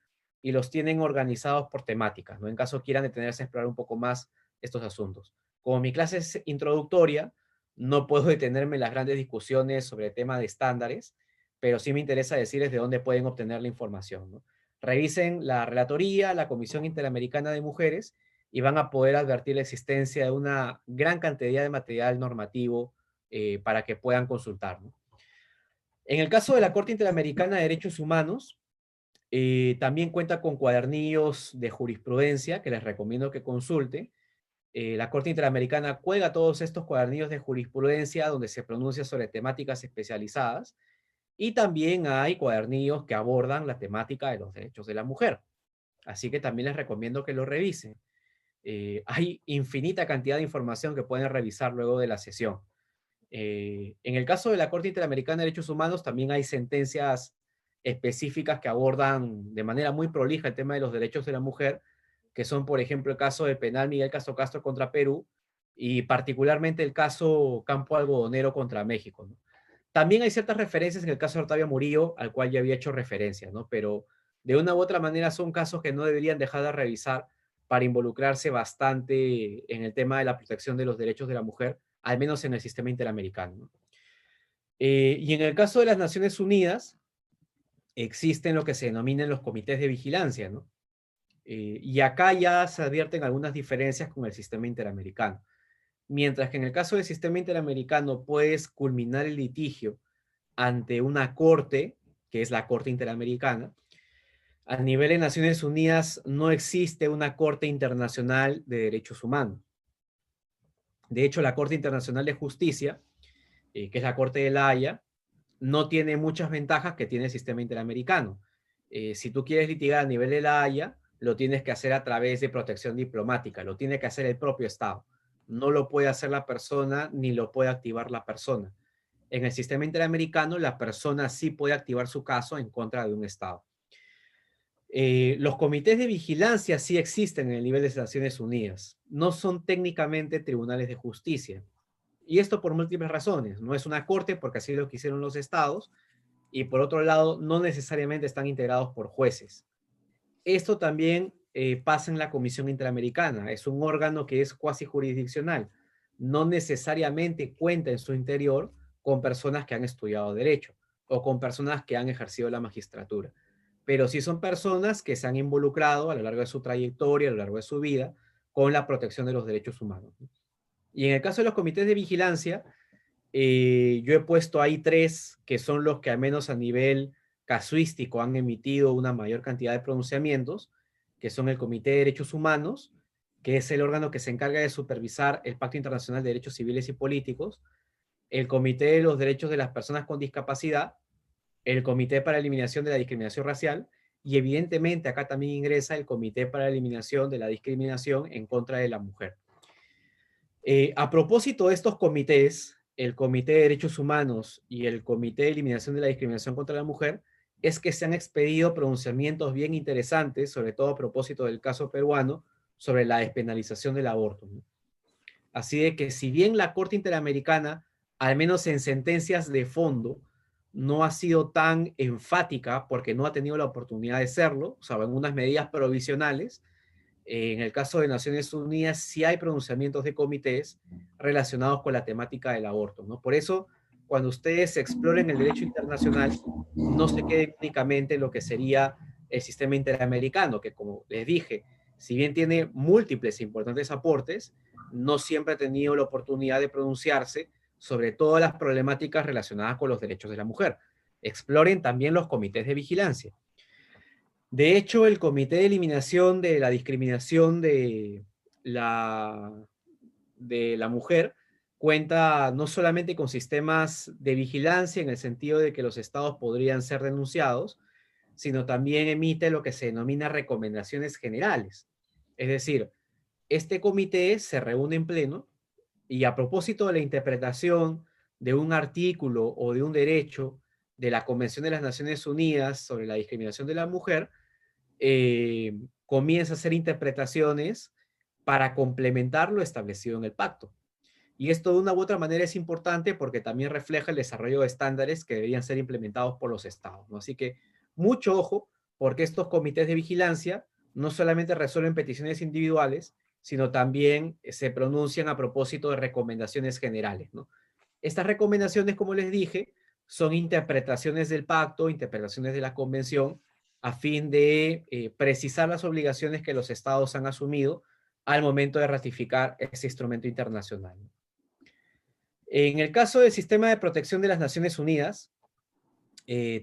y los tienen organizados por temáticas, ¿no? En caso quieran detenerse a explorar un poco más estos asuntos. Como mi clase es introductoria, no puedo detenerme en las grandes discusiones sobre el tema de estándares, pero sí me interesa decirles de dónde pueden obtener la información, ¿no? Revisen la relatoría, la Comisión Interamericana de Mujeres, y van a poder advertir la existencia de una gran cantidad de material normativo para que puedan consultar, ¿no? En el caso de la Corte Interamericana de Derechos Humanos, también cuenta con cuadernillos de jurisprudencia que les recomiendo que consulten. La Corte Interamericana cuelga todos estos cuadernillos de jurisprudencia donde se pronuncia sobre temáticas especializadas y también hay cuadernillos que abordan la temática de los derechos de la mujer. Así que también les recomiendo que lo revisen. Hay infinita cantidad de información que pueden revisar luego de la sesión. En el caso de la Corte Interamericana de Derechos Humanos, también hay sentencias específicas que abordan de manera muy prolija el tema de los derechos de la mujer, que son, por ejemplo, el caso del penal Miguel Castro Castro contra Perú y particularmente el caso Campo Algodonero contra México, ¿no? También hay ciertas referencias en el caso de Octavio Murillo, al cual ya había hecho referencia, ¿no? Pero de una u otra manera son casos que no deberían dejar de revisar para involucrarse bastante en el tema de la protección de los derechos de la mujer, al menos en el sistema interamericano, ¿no? Y en el caso de las Naciones Unidas, existen lo que se denominan los comités de vigilancia, ¿no? Y acá ya se advierten algunas diferencias con el sistema interamericano. Mientras que en el caso del sistema interamericano puedes culminar el litigio ante una corte, que es la Corte Interamericana, a nivel de Naciones Unidas no existe una Corte Internacional de Derechos Humanos. De hecho, la Corte Internacional de Justicia, que es la Corte de la Haya, no tiene muchas ventajas que tiene el sistema interamericano. Si tú quieres litigar a nivel de la Haya, lo tienes que hacer a través de protección diplomática, lo tiene que hacer el propio Estado. No lo puede hacer la persona ni lo puede activar la persona. En el sistema interamericano, la persona sí puede activar su caso en contra de un Estado. Los comités de vigilancia sí existen en el nivel de Naciones Unidas. No son técnicamente tribunales de justicia. Y esto por múltiples razones. No es una corte porque así lo quisieron los estados. Y por otro lado, no necesariamente están integrados por jueces. Esto también pasa en la Comisión Interamericana. Es un órgano que es cuasi jurisdiccional. No necesariamente cuenta en su interior con personas que han estudiado derecho o con personas que han ejercido la magistratura. pero sí son personas que se han involucrado a lo largo de su trayectoria, a lo largo de su vida, con la protección de los derechos humanos. Y en el caso de los comités de vigilancia, yo he puesto ahí 3 que son los que al menos a nivel casuístico han emitido una mayor cantidad de pronunciamientos, que son el Comité de Derechos Humanos, que es el órgano que se encarga de supervisar el Pacto Internacional de Derechos Civiles y Políticos, el Comité de los Derechos de las Personas con Discapacidad, el Comité para la Eliminación de la Discriminación Racial, y evidentemente acá también ingresa el Comité para la Eliminación de la Discriminación en contra de la mujer. A propósito de estos comités, el Comité de Derechos Humanos y el Comité de Eliminación de la Discriminación contra la Mujer, es que se han expedido pronunciamientos bien interesantes, sobre todo a propósito del caso peruano, sobre la despenalización del aborto. Así de que si bien la Corte Interamericana, al menos en sentencias de fondo, no ha sido tan enfática porque no ha tenido la oportunidad de serlo, o sea, en unas medidas provisionales, en el caso de Naciones Unidas sí hay pronunciamientos de comités relacionados con la temática del aborto, ¿no? Por eso, cuando ustedes exploren el derecho internacional, no se queden únicamente en lo que sería el sistema interamericano, que como les dije, si bien tiene múltiples e importantes aportes, no siempre ha tenido la oportunidad de pronunciarse sobre todas las problemáticas relacionadas con los derechos de la mujer. Exploren también los comités de vigilancia. De hecho, el Comité de Eliminación de la Discriminación la, de la Mujer cuenta no solamente con sistemas de vigilancia en el sentido de que los estados podrían ser denunciados, sino también emite lo que se denomina recomendaciones generales. Es decir, este comité se reúne en pleno y a propósito de la interpretación de un artículo o de un derecho de la Convención de las Naciones Unidas sobre la discriminación de la mujer, comienza a hacer interpretaciones para complementar lo establecido en el pacto. Y esto de una u otra manera es importante porque también refleja el desarrollo de estándares que deberían ser implementados por los estados, ¿no? Así que mucho ojo, porque estos comités de vigilancia no solamente resuelven peticiones individuales, sino también se pronuncian a propósito de recomendaciones generales, ¿no? Estas recomendaciones, como les dije, son interpretaciones del pacto, interpretaciones de la convención, a fin de precisar las obligaciones que los estados han asumido al momento de ratificar ese instrumento internacional. En el caso del sistema de protección de las Naciones Unidas,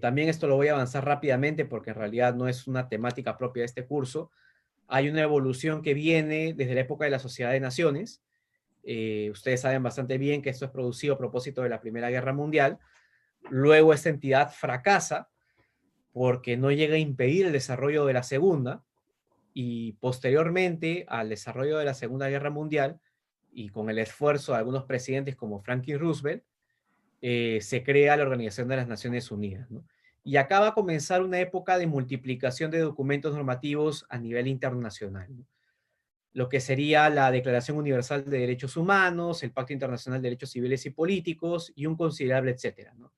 también esto lo voy a avanzar rápidamente porque en realidad no es una temática propia de este curso. Hay una evolución que viene desde la época de la Sociedad de Naciones. Ustedes saben bastante bien que esto es producido a propósito de la Primera Guerra Mundial. Luego esta entidad fracasa porque no llega a impedir el desarrollo de la Segunda, y posteriormente al desarrollo de la Segunda Guerra Mundial, y con el esfuerzo de algunos presidentes como Franklin Roosevelt, se crea la Organización de las Naciones Unidas, ¿no? Y acá va a comenzar una época de multiplicación de documentos normativos a nivel internacional, ¿no? Lo que sería la Declaración Universal de Derechos Humanos, el Pacto Internacional de Derechos Civiles y Políticos y un considerable etcétera, ¿no?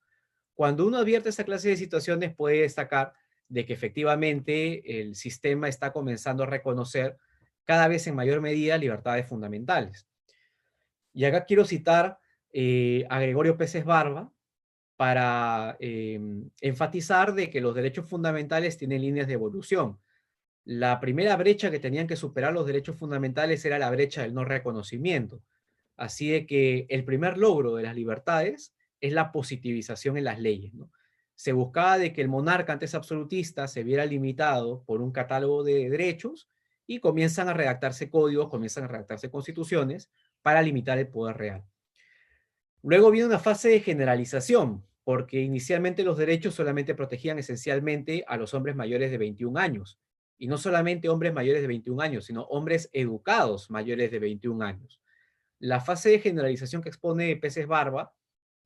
Cuando uno advierte esta clase de situaciones puede destacar de que efectivamente el sistema está comenzando a reconocer cada vez en mayor medida libertades fundamentales. Y acá quiero citar a Gregorio Peces Barba para enfatizar de que los derechos fundamentales tienen líneas de evolución. La primera brecha que tenían que superar los derechos fundamentales era la brecha del no reconocimiento. Así de que el primer logro de las libertades es la positivización en las leyes, ¿no? Se buscaba de que el monarca antes absolutista se viera limitado por un catálogo de derechos y comienzan a redactarse códigos, comienzan a redactarse constituciones para limitar el poder real. Luego viene una fase de generalización, porque inicialmente los derechos solamente protegían esencialmente a los hombres mayores de 21 años. Y no solamente hombres mayores de 21 años, sino hombres educados mayores de 21 años. La fase de generalización que expone Peces Barba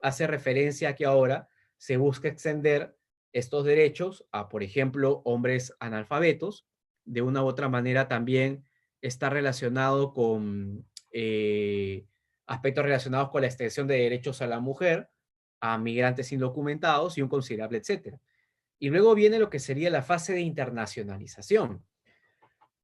hace referencia a que ahora se busca extender estos derechos a, por ejemplo, hombres analfabetos. De una u otra manera también está relacionado con aspectos relacionados con la extensión de derechos a la mujer, a migrantes indocumentados y un considerable etcétera. Y luego viene lo que sería la fase de internacionalización,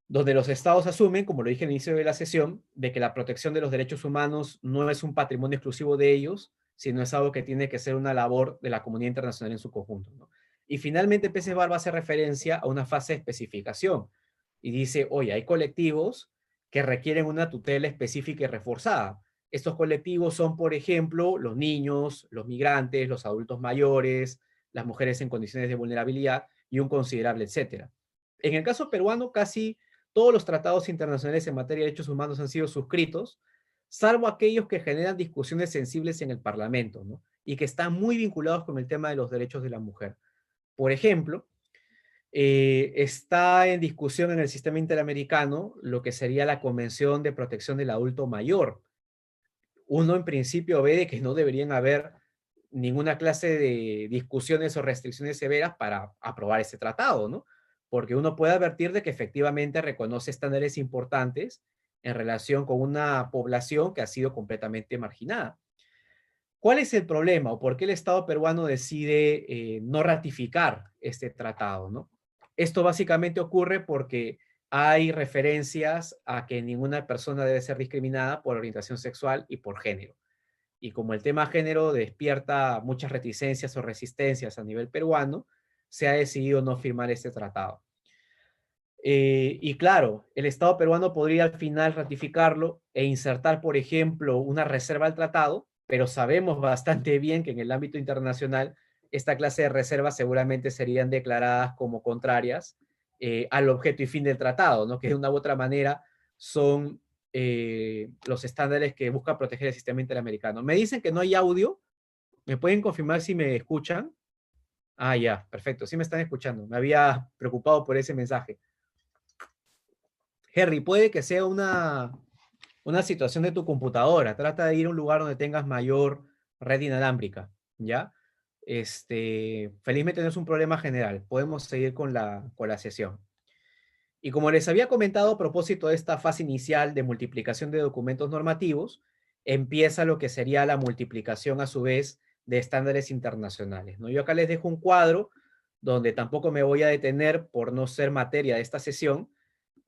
donde los estados asumen, como lo dije al inicio de la sesión, de que la protección de los derechos humanos no es un patrimonio exclusivo de ellos, sino es algo que tiene que ser una labor de la comunidad internacional en su conjunto, ¿no? Y finalmente PSVAL va a hacer referencia a una fase de especificación y dice, oye, hay colectivos que requieren una tutela específica y reforzada. Estos colectivos son, por ejemplo, los niños, los migrantes, los adultos mayores, las mujeres en condiciones de vulnerabilidad y un considerable etcétera. En el caso peruano, casi todos los tratados internacionales en materia de derechos humanos han sido suscritos, salvo aquellos que generan discusiones sensibles en el Parlamento, ¿no? Y que están muy vinculados con el tema de los derechos de la mujer. Por ejemplo, está en discusión en el sistema interamericano lo que sería la Convención de Protección del Adulto Mayor. Uno en principio ve de que no deberían haber ninguna clase de discusiones o restricciones severas para aprobar ese tratado, ¿no? Porque uno puede advertir de que efectivamente reconoce estándares importantes en relación con una población que ha sido completamente marginada. ¿Cuál es el problema o por qué el Estado peruano decide no ratificar este tratado, ¿no? Esto básicamente ocurre porque hay referencias a que ninguna persona debe ser discriminada por orientación sexual y por género. Y como el tema género despierta muchas reticencias o resistencias a nivel peruano, se ha decidido no firmar este tratado. Y claro, el Estado peruano podría al final ratificarlo e insertar, por ejemplo, una reserva al tratado, pero sabemos bastante bien que en el ámbito internacional esta clase de reservas seguramente serían declaradas como contrarias al objeto y fin del tratado, ¿no? Que de una u otra manera son los estándares que busca proteger el sistema interamericano. Me dicen que no hay audio. ¿Me pueden confirmar si me escuchan? Ah, ya, perfecto. Sí me están escuchando. Me había preocupado por ese mensaje. Henry, puede que sea una situación de tu computadora. Trata de ir a un lugar donde tengas mayor red inalámbrica, ¿ya? Felizmente no es un problema general. Podemos seguir con la sesión. Y como les había comentado a propósito de esta fase inicial de multiplicación de documentos normativos, empieza lo que sería la multiplicación a su vez de estándares internacionales, ¿no? Yo acá les dejo un cuadro donde tampoco me voy a detener por no ser materia de esta sesión,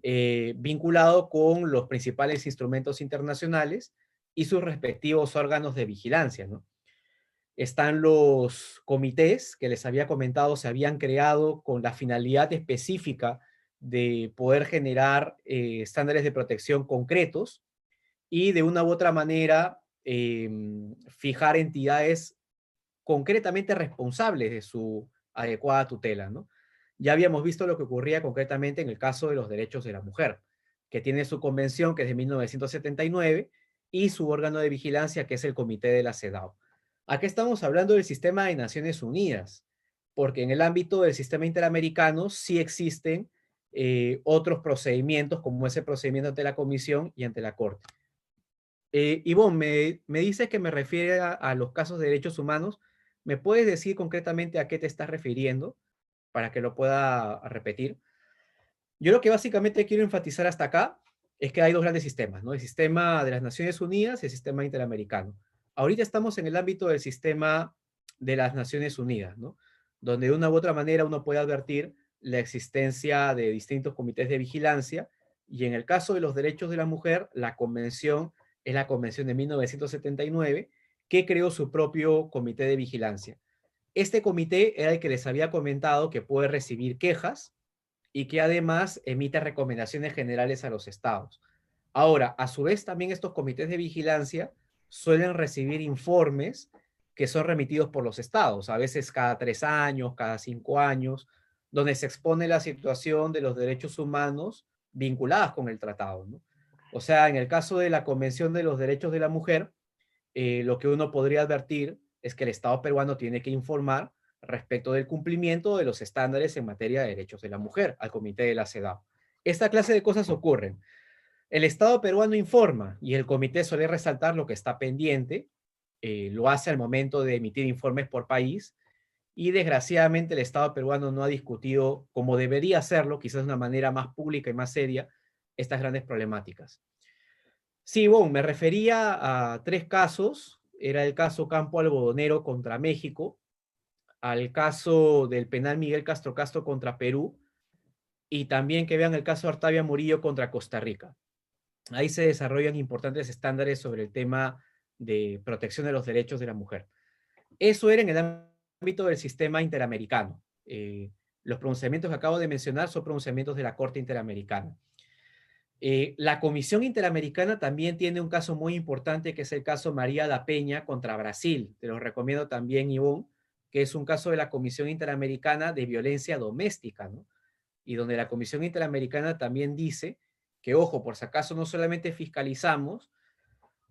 vinculado con los principales instrumentos internacionales y sus respectivos órganos de vigilancia, ¿no? Están los comités que les había comentado, se habían creado con la finalidad específica de poder generar estándares de protección concretos y de una u otra manera fijar entidades concretamente responsables de su adecuada tutela, ¿no? Ya habíamos visto lo que ocurría concretamente en el caso de los derechos de la mujer, que tiene su convención, que es de 1979, y su órgano de vigilancia, que es el Comité de la CEDAW. Aquí estamos hablando del sistema de Naciones Unidas, porque en el ámbito del sistema interamericano sí existen otros procedimientos, como ese procedimiento ante la Comisión y ante la Corte. Ivonne, me dices que me refiere a los casos de derechos humanos. ¿Me puedes decir concretamente a qué te estás refiriendo para que lo pueda repetir? Yo lo que básicamente quiero enfatizar hasta acá es que hay dos grandes sistemas, ¿no? El sistema de las Naciones Unidas y el sistema interamericano. Ahorita estamos en el ámbito del sistema de las Naciones Unidas, ¿no? Donde de una u otra manera uno puede advertir la existencia de distintos comités de vigilancia y en el caso de los derechos de la mujer, la convención es la convención de 1979 que creó su propio comité de vigilancia. Este comité era el que les había comentado que puede recibir quejas y que además emite recomendaciones generales a los estados. Ahora, a su vez, también estos comités de vigilancia suelen recibir informes que son remitidos por los estados, a veces cada 3 años, cada 5 años, donde se expone la situación de los derechos humanos vinculadas con el tratado, ¿no? O sea, en el caso de la Convención de los Derechos de la Mujer, lo que uno podría advertir es que el Estado peruano tiene que informar respecto del cumplimiento de los estándares en materia de derechos de la mujer al Comité de la CEDAW. Esta clase de cosas ocurren. El Estado peruano informa y el comité suele resaltar lo que está pendiente, lo hace al momento de emitir informes por país y desgraciadamente el Estado peruano no ha discutido como debería hacerlo, quizás de una manera más pública y más seria, estas grandes problemáticas. Sí, bueno, me refería a 3 casos. Era el caso Campo Algodonero contra México, al caso del penal Miguel Castro Castro contra Perú, y también que vean el caso Artavia Murillo contra Costa Rica. Ahí se desarrollan importantes estándares sobre el tema de protección de los derechos de la mujer. Eso era en el ámbito del sistema interamericano. Los pronunciamientos que acabo de mencionar son pronunciamientos de la Corte Interamericana. La Comisión Interamericana también tiene un caso muy importante, que es el caso María da Peña contra Brasil. Te lo recomiendo también, Ivonne, que es un caso de la Comisión Interamericana de Violencia Doméstica, ¿no? Y donde la Comisión Interamericana también dice que, ojo, por si acaso no solamente fiscalizamos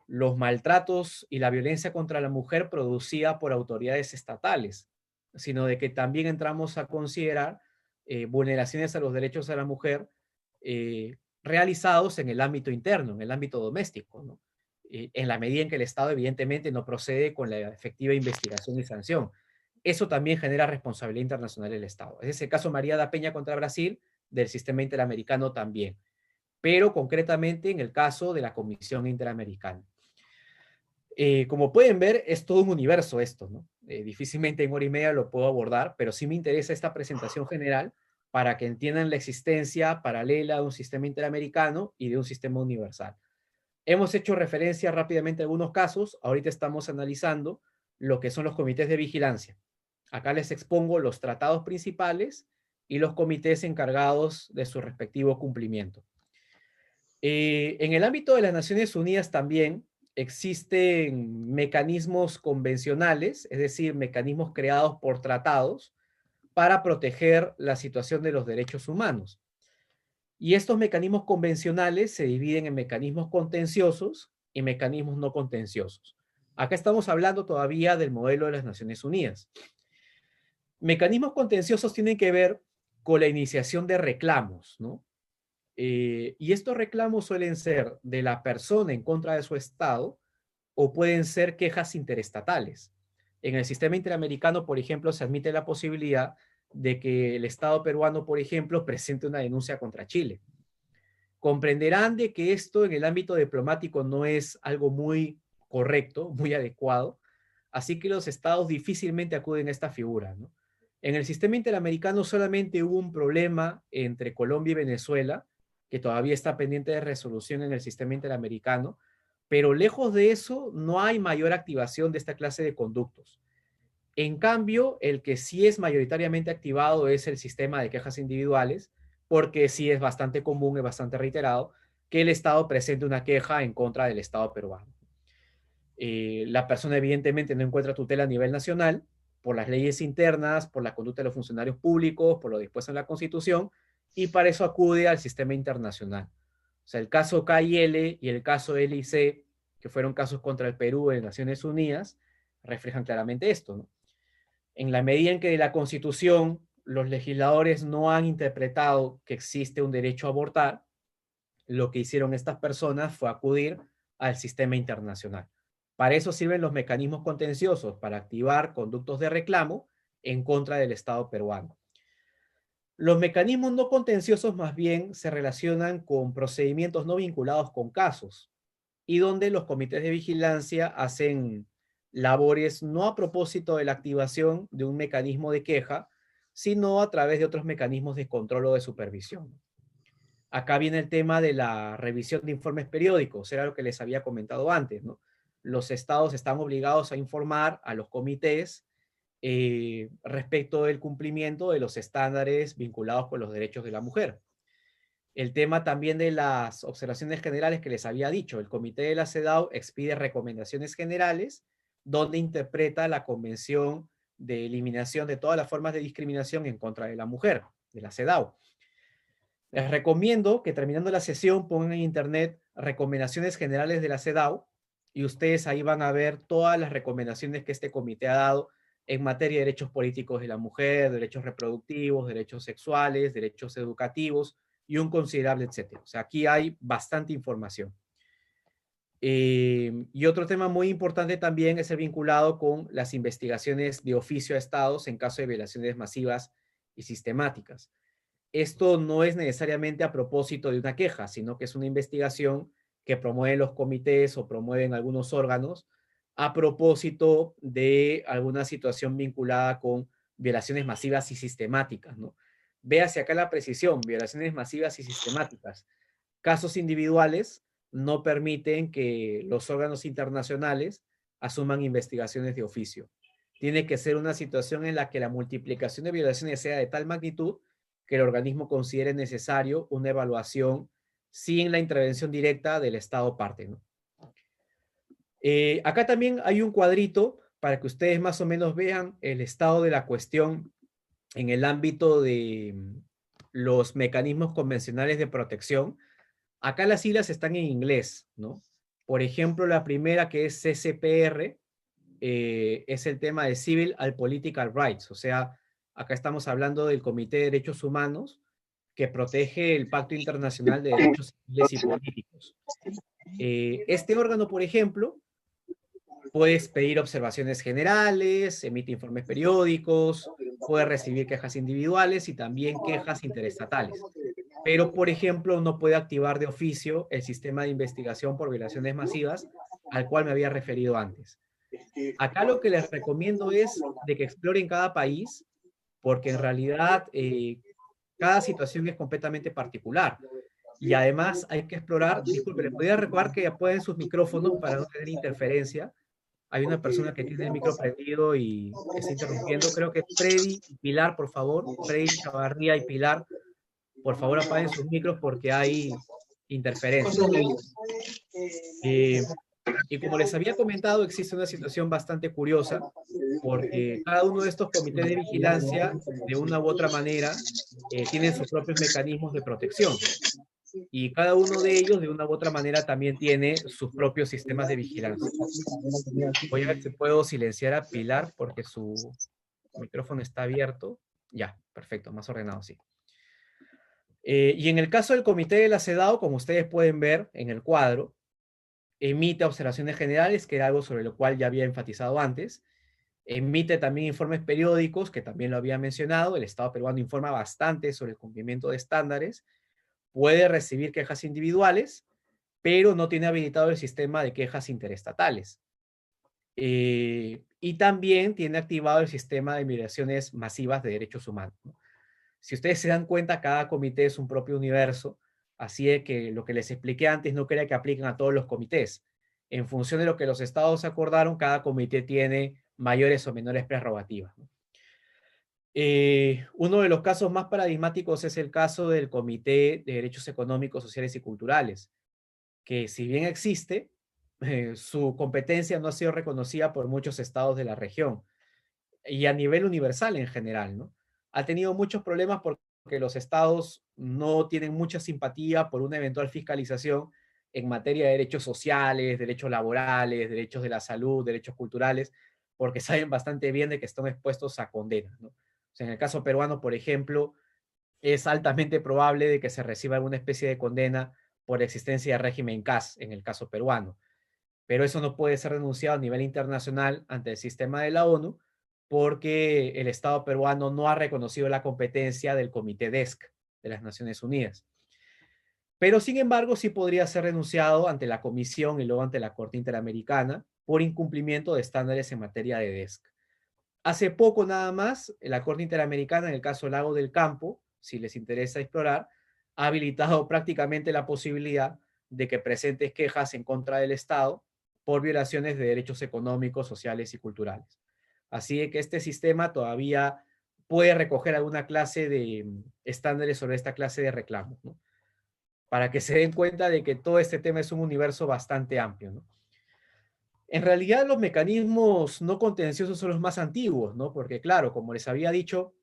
los maltratos y la violencia contra la mujer producida por autoridades estatales, sino de que también entramos a considerar vulneraciones a los derechos de la mujer realizados en el ámbito interno, en el ámbito doméstico, ¿no? En la medida en que el Estado evidentemente no procede con la efectiva investigación y sanción. Eso también genera responsabilidad internacional del Estado. Ese es el caso María da Peña contra Brasil, del sistema interamericano también, pero concretamente en el caso de la Comisión Interamericana. Como pueden ver, es todo un universo esto, ¿no? Difícilmente en hora y media lo puedo abordar, pero sí me interesa esta presentación general para que entiendan la existencia paralela de un sistema interamericano y de un sistema universal. Hemos hecho referencia rápidamente a algunos casos, ahorita estamos analizando lo que son los comités de vigilancia. Acá les expongo los tratados principales y los comités encargados de su respectivo cumplimiento. En el ámbito de las Naciones Unidas también existen mecanismos convencionales, es decir, mecanismos creados por tratados para proteger la situación de los derechos humanos. Y estos mecanismos convencionales se dividen en mecanismos contenciosos y mecanismos no contenciosos. Acá estamos hablando todavía del modelo de las Naciones Unidas. Mecanismos contenciosos tienen que ver con la iniciación de reclamos, ¿no? Y estos reclamos suelen ser de la persona en contra de su Estado o pueden ser quejas interestatales. En el sistema interamericano, por ejemplo, se admite la posibilidad de que el Estado peruano, por ejemplo, presente una denuncia contra Chile. Comprenderán de que esto en el ámbito diplomático no es algo muy correcto, muy adecuado, así que los estados difícilmente acuden a esta figura, ¿no? En el sistema interamericano solamente hubo un problema entre Colombia y Venezuela, que todavía está pendiente de resolución en el sistema interamericano, pero lejos de eso no hay mayor activación de esta clase de conductos. En cambio, el que sí es mayoritariamente activado es el sistema de quejas individuales, porque sí es bastante común, es bastante reiterado, que el Estado presente una queja en contra del Estado peruano. La persona evidentemente no encuentra tutela a nivel nacional por las leyes internas, por la conducta de los funcionarios públicos, por lo dispuesto en la Constitución, y para eso acude al sistema internacional. O sea, el caso KIL y el caso LIC, que fueron casos contra el Perú en Naciones Unidas, reflejan claramente esto, ¿no? En la medida en que de la Constitución los legisladores no han interpretado que existe un derecho a abortar, lo que hicieron estas personas fue acudir al sistema internacional. Para eso sirven los mecanismos contenciosos, para activar conductos de reclamo en contra del Estado peruano. Los mecanismos no contenciosos más bien se relacionan con procedimientos no vinculados con casos y donde los comités de vigilancia hacen labores no a propósito de la activación de un mecanismo de queja, sino a través de otros mecanismos de control o de supervisión. Acá viene el tema de la revisión de informes periódicos, era lo que les había comentado antes, ¿no? Los estados están obligados a informar a los comités respecto del cumplimiento de los estándares vinculados con los derechos de la mujer. El tema también de las observaciones generales que les había dicho, el comité de la CEDAW expide recomendaciones generales donde interpreta la Convención de Eliminación de todas las formas de discriminación en contra de la mujer, de la CEDAW. Les recomiendo que terminando la sesión pongan en internet recomendaciones generales de la CEDAW y ustedes ahí van a ver todas las recomendaciones que este comité ha dado en materia de derechos políticos de la mujer, derechos reproductivos, derechos sexuales, derechos educativos y un considerable etcétera. O sea, aquí hay bastante información. Y otro tema muy importante también es el vinculado con las investigaciones de oficio a estados en caso de violaciones masivas y sistemáticas. Esto no es necesariamente a propósito de una queja, sino que es una investigación que promueven los comités o promueven algunos órganos a propósito de alguna situación vinculada con violaciones masivas y sistemáticas, ¿no? Véase acá la precisión, violaciones masivas y sistemáticas. Casos individuales no permiten que los órganos internacionales asuman investigaciones de oficio. tiene que ser una situación en la que la multiplicación de violaciones sea de tal magnitud que el organismo considere necesario una evaluación sin la intervención directa del Estado parte, ¿no? Acá también hay un cuadrito para que ustedes más o menos vean el estado de la cuestión en el ámbito de los mecanismos convencionales de protección. Acá las siglas están en inglés, ¿no? Por ejemplo, la primera, que es CCPR, es el tema de Civil and Political Rights, o sea, acá estamos hablando del Comité de Derechos Humanos que protege el Pacto Internacional de Derechos Civiles y Políticos. Este órgano, por ejemplo, puedes pedir observaciones generales, emite informes periódicos, puede recibir quejas individuales y también quejas interestatales. Pero, por ejemplo, no puede activar de oficio el sistema de investigación por violaciones masivas al cual me había referido antes. Acá lo que les recomiendo es de que exploren cada país, porque en realidad cada situación es completamente particular. Y además hay que explorar, disculpe, ¿le podría recordar que apaguen sus micrófonos para no tener interferencia? Hay una persona que tiene el micro prendido y está interrumpiendo. Creo que Freddy y Pilar, por favor. Freddy Chavarría y Pilar, por favor apaguen sus micros porque hay interferencia. Y como les había comentado, existe una situación bastante curiosa porque cada uno de estos comités de vigilancia, de una u otra manera, tienen sus propios mecanismos de protección. Y cada uno de ellos, de una u otra manera, también tiene sus propios sistemas de vigilancia. Voy a ver si puedo silenciar a Pilar porque su micrófono está abierto. Ya, perfecto, más ordenado, sí. Y en el caso del comité de la CEDAW, como ustedes pueden ver en el cuadro, emite observaciones generales, que era algo sobre lo cual ya había enfatizado antes. Emite también informes periódicos, que también lo había mencionado. El Estado peruano informa bastante sobre el cumplimiento de estándares. Puede recibir quejas individuales, pero no tiene habilitado el sistema de quejas interestatales. Y también tiene activado el sistema de migraciones masivas de derechos humanos, ¿no? Si ustedes se dan cuenta, cada comité es un propio universo, así de que lo que les expliqué antes no crea que apliquen a todos los comités. En función de lo que los estados acordaron, cada comité tiene mayores o menores prerrogativas, ¿no? Uno de los casos más paradigmáticos es el caso del Comité de Derechos Económicos, Sociales y Culturales, que si bien existe, su competencia no ha sido reconocida por muchos estados de la región y a nivel universal en general, ¿no? Ha tenido muchos problemas porque los estados no tienen mucha simpatía por una eventual fiscalización en materia de derechos sociales, derechos laborales, derechos de la salud, derechos culturales, porque saben bastante bien de que están expuestos a condenas, ¿no? O sea, en el caso peruano, por ejemplo, es altamente probable de que se reciba alguna especie de condena por existencia de régimen CAS en el caso peruano. Pero eso no puede ser denunciado a nivel internacional ante el sistema de la ONU porque el Estado peruano no ha reconocido la competencia del Comité DESC de las Naciones Unidas. Pero sin embargo, sí podría ser denunciado ante la Comisión y luego ante la Corte Interamericana por incumplimiento de estándares en materia de DESC. Hace poco nada más, la Corte Interamericana, en el caso Lago del Campo, si les interesa explorar, ha habilitado prácticamente la posibilidad de que presentes quejas en contra del Estado por violaciones de derechos económicos, sociales y culturales. Así que este sistema todavía puede recoger alguna clase de estándares sobre esta clase de reclamos, ¿no? Para que se den cuenta de que todo este tema es un universo bastante amplio, ¿no? En realidad los mecanismos no contenciosos son los más antiguos, ¿no? Porque claro, como les había dicho,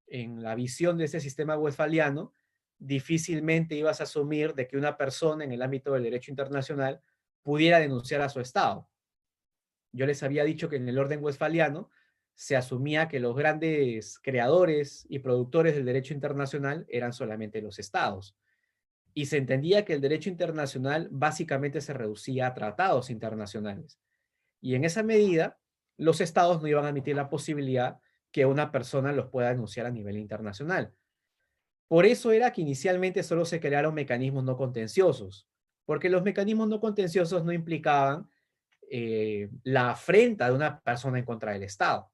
en la visión de ese sistema westfaliano, difícilmente ibas a asumir de que una persona en el ámbito del derecho internacional pudiera denunciar a su Estado. Yo les había dicho que en el orden westfaliano se asumía que los grandes creadores y productores del derecho internacional eran solamente los Estados. Y se entendía que el derecho internacional básicamente se reducía a tratados internacionales. Y en esa medida, los estados no iban a admitir la posibilidad que una persona los pueda denunciar a nivel internacional. Por eso era que inicialmente solo se crearon mecanismos no contenciosos, porque los mecanismos no contenciosos no implicaban la afrenta de una persona en contra del Estado.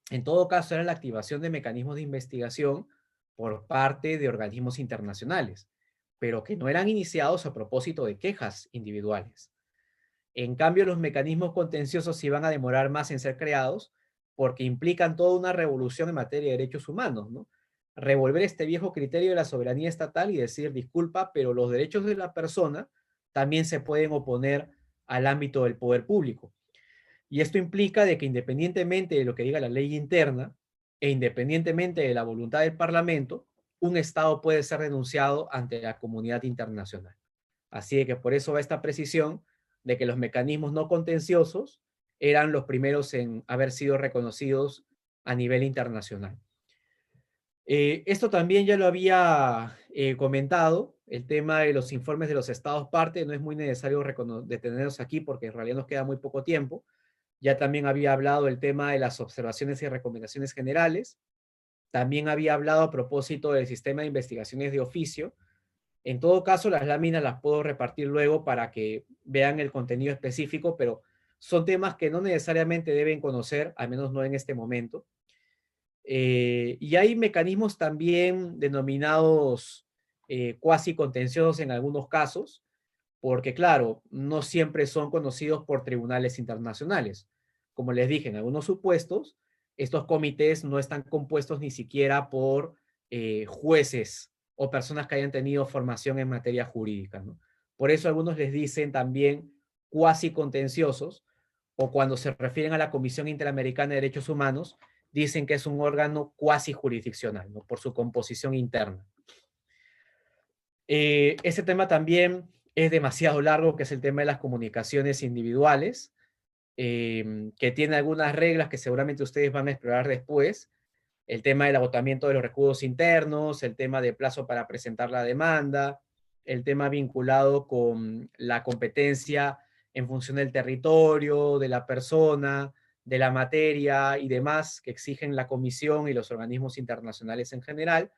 En todo caso, era la activación de mecanismos de investigación por parte de organismos internacionales, pero que no eran iniciados a propósito de quejas individuales. En cambio, los mecanismos contenciosos se iban a demorar más en ser creados porque implican toda una revolución en materia de derechos humanos, ¿no? Revolver este viejo criterio de la soberanía estatal y decir, disculpa, pero los derechos de la persona también se pueden oponer al ámbito del poder público. Y esto implica de que independientemente de lo que diga la ley interna e independientemente de la voluntad del Parlamento, un Estado puede ser denunciado ante la comunidad internacional. Así que por eso va esta precisión de que los mecanismos no contenciosos eran los primeros en haber sido reconocidos a nivel internacional. Esto también ya lo había comentado, el tema de los informes de los estados parte, no es muy necesario detenernos aquí porque en realidad nos queda muy poco tiempo. Ya también había hablado del tema de las observaciones y recomendaciones generales. También había hablado a propósito del sistema de investigaciones de oficio. En todo caso, las láminas las puedo repartir luego para que vean el contenido específico, pero son temas que no necesariamente deben conocer, al menos no en este momento. Y hay mecanismos también denominados cuasi contenciosos en algunos casos, porque claro, no siempre son conocidos por tribunales internacionales. Como les dije, en algunos supuestos, estos comités no están compuestos ni siquiera por jueces o personas que hayan tenido formación en materia jurídica, ¿no? Por eso algunos les dicen también cuasi contenciosos, o cuando se refieren a la Comisión Interamericana de Derechos Humanos, dicen que es un órgano cuasi jurisdiccional, ¿no? Por su composición interna. Este tema también es demasiado largo, que es el tema de las comunicaciones individuales, que tiene algunas reglas que seguramente ustedes van a explorar después. El tema del agotamiento de los recursos internos, el tema de plazo para presentar la demanda, el tema vinculado con la competencia en función del territorio, de la persona, de la materia y demás que exigen la Comisión y los organismos internacionales en general,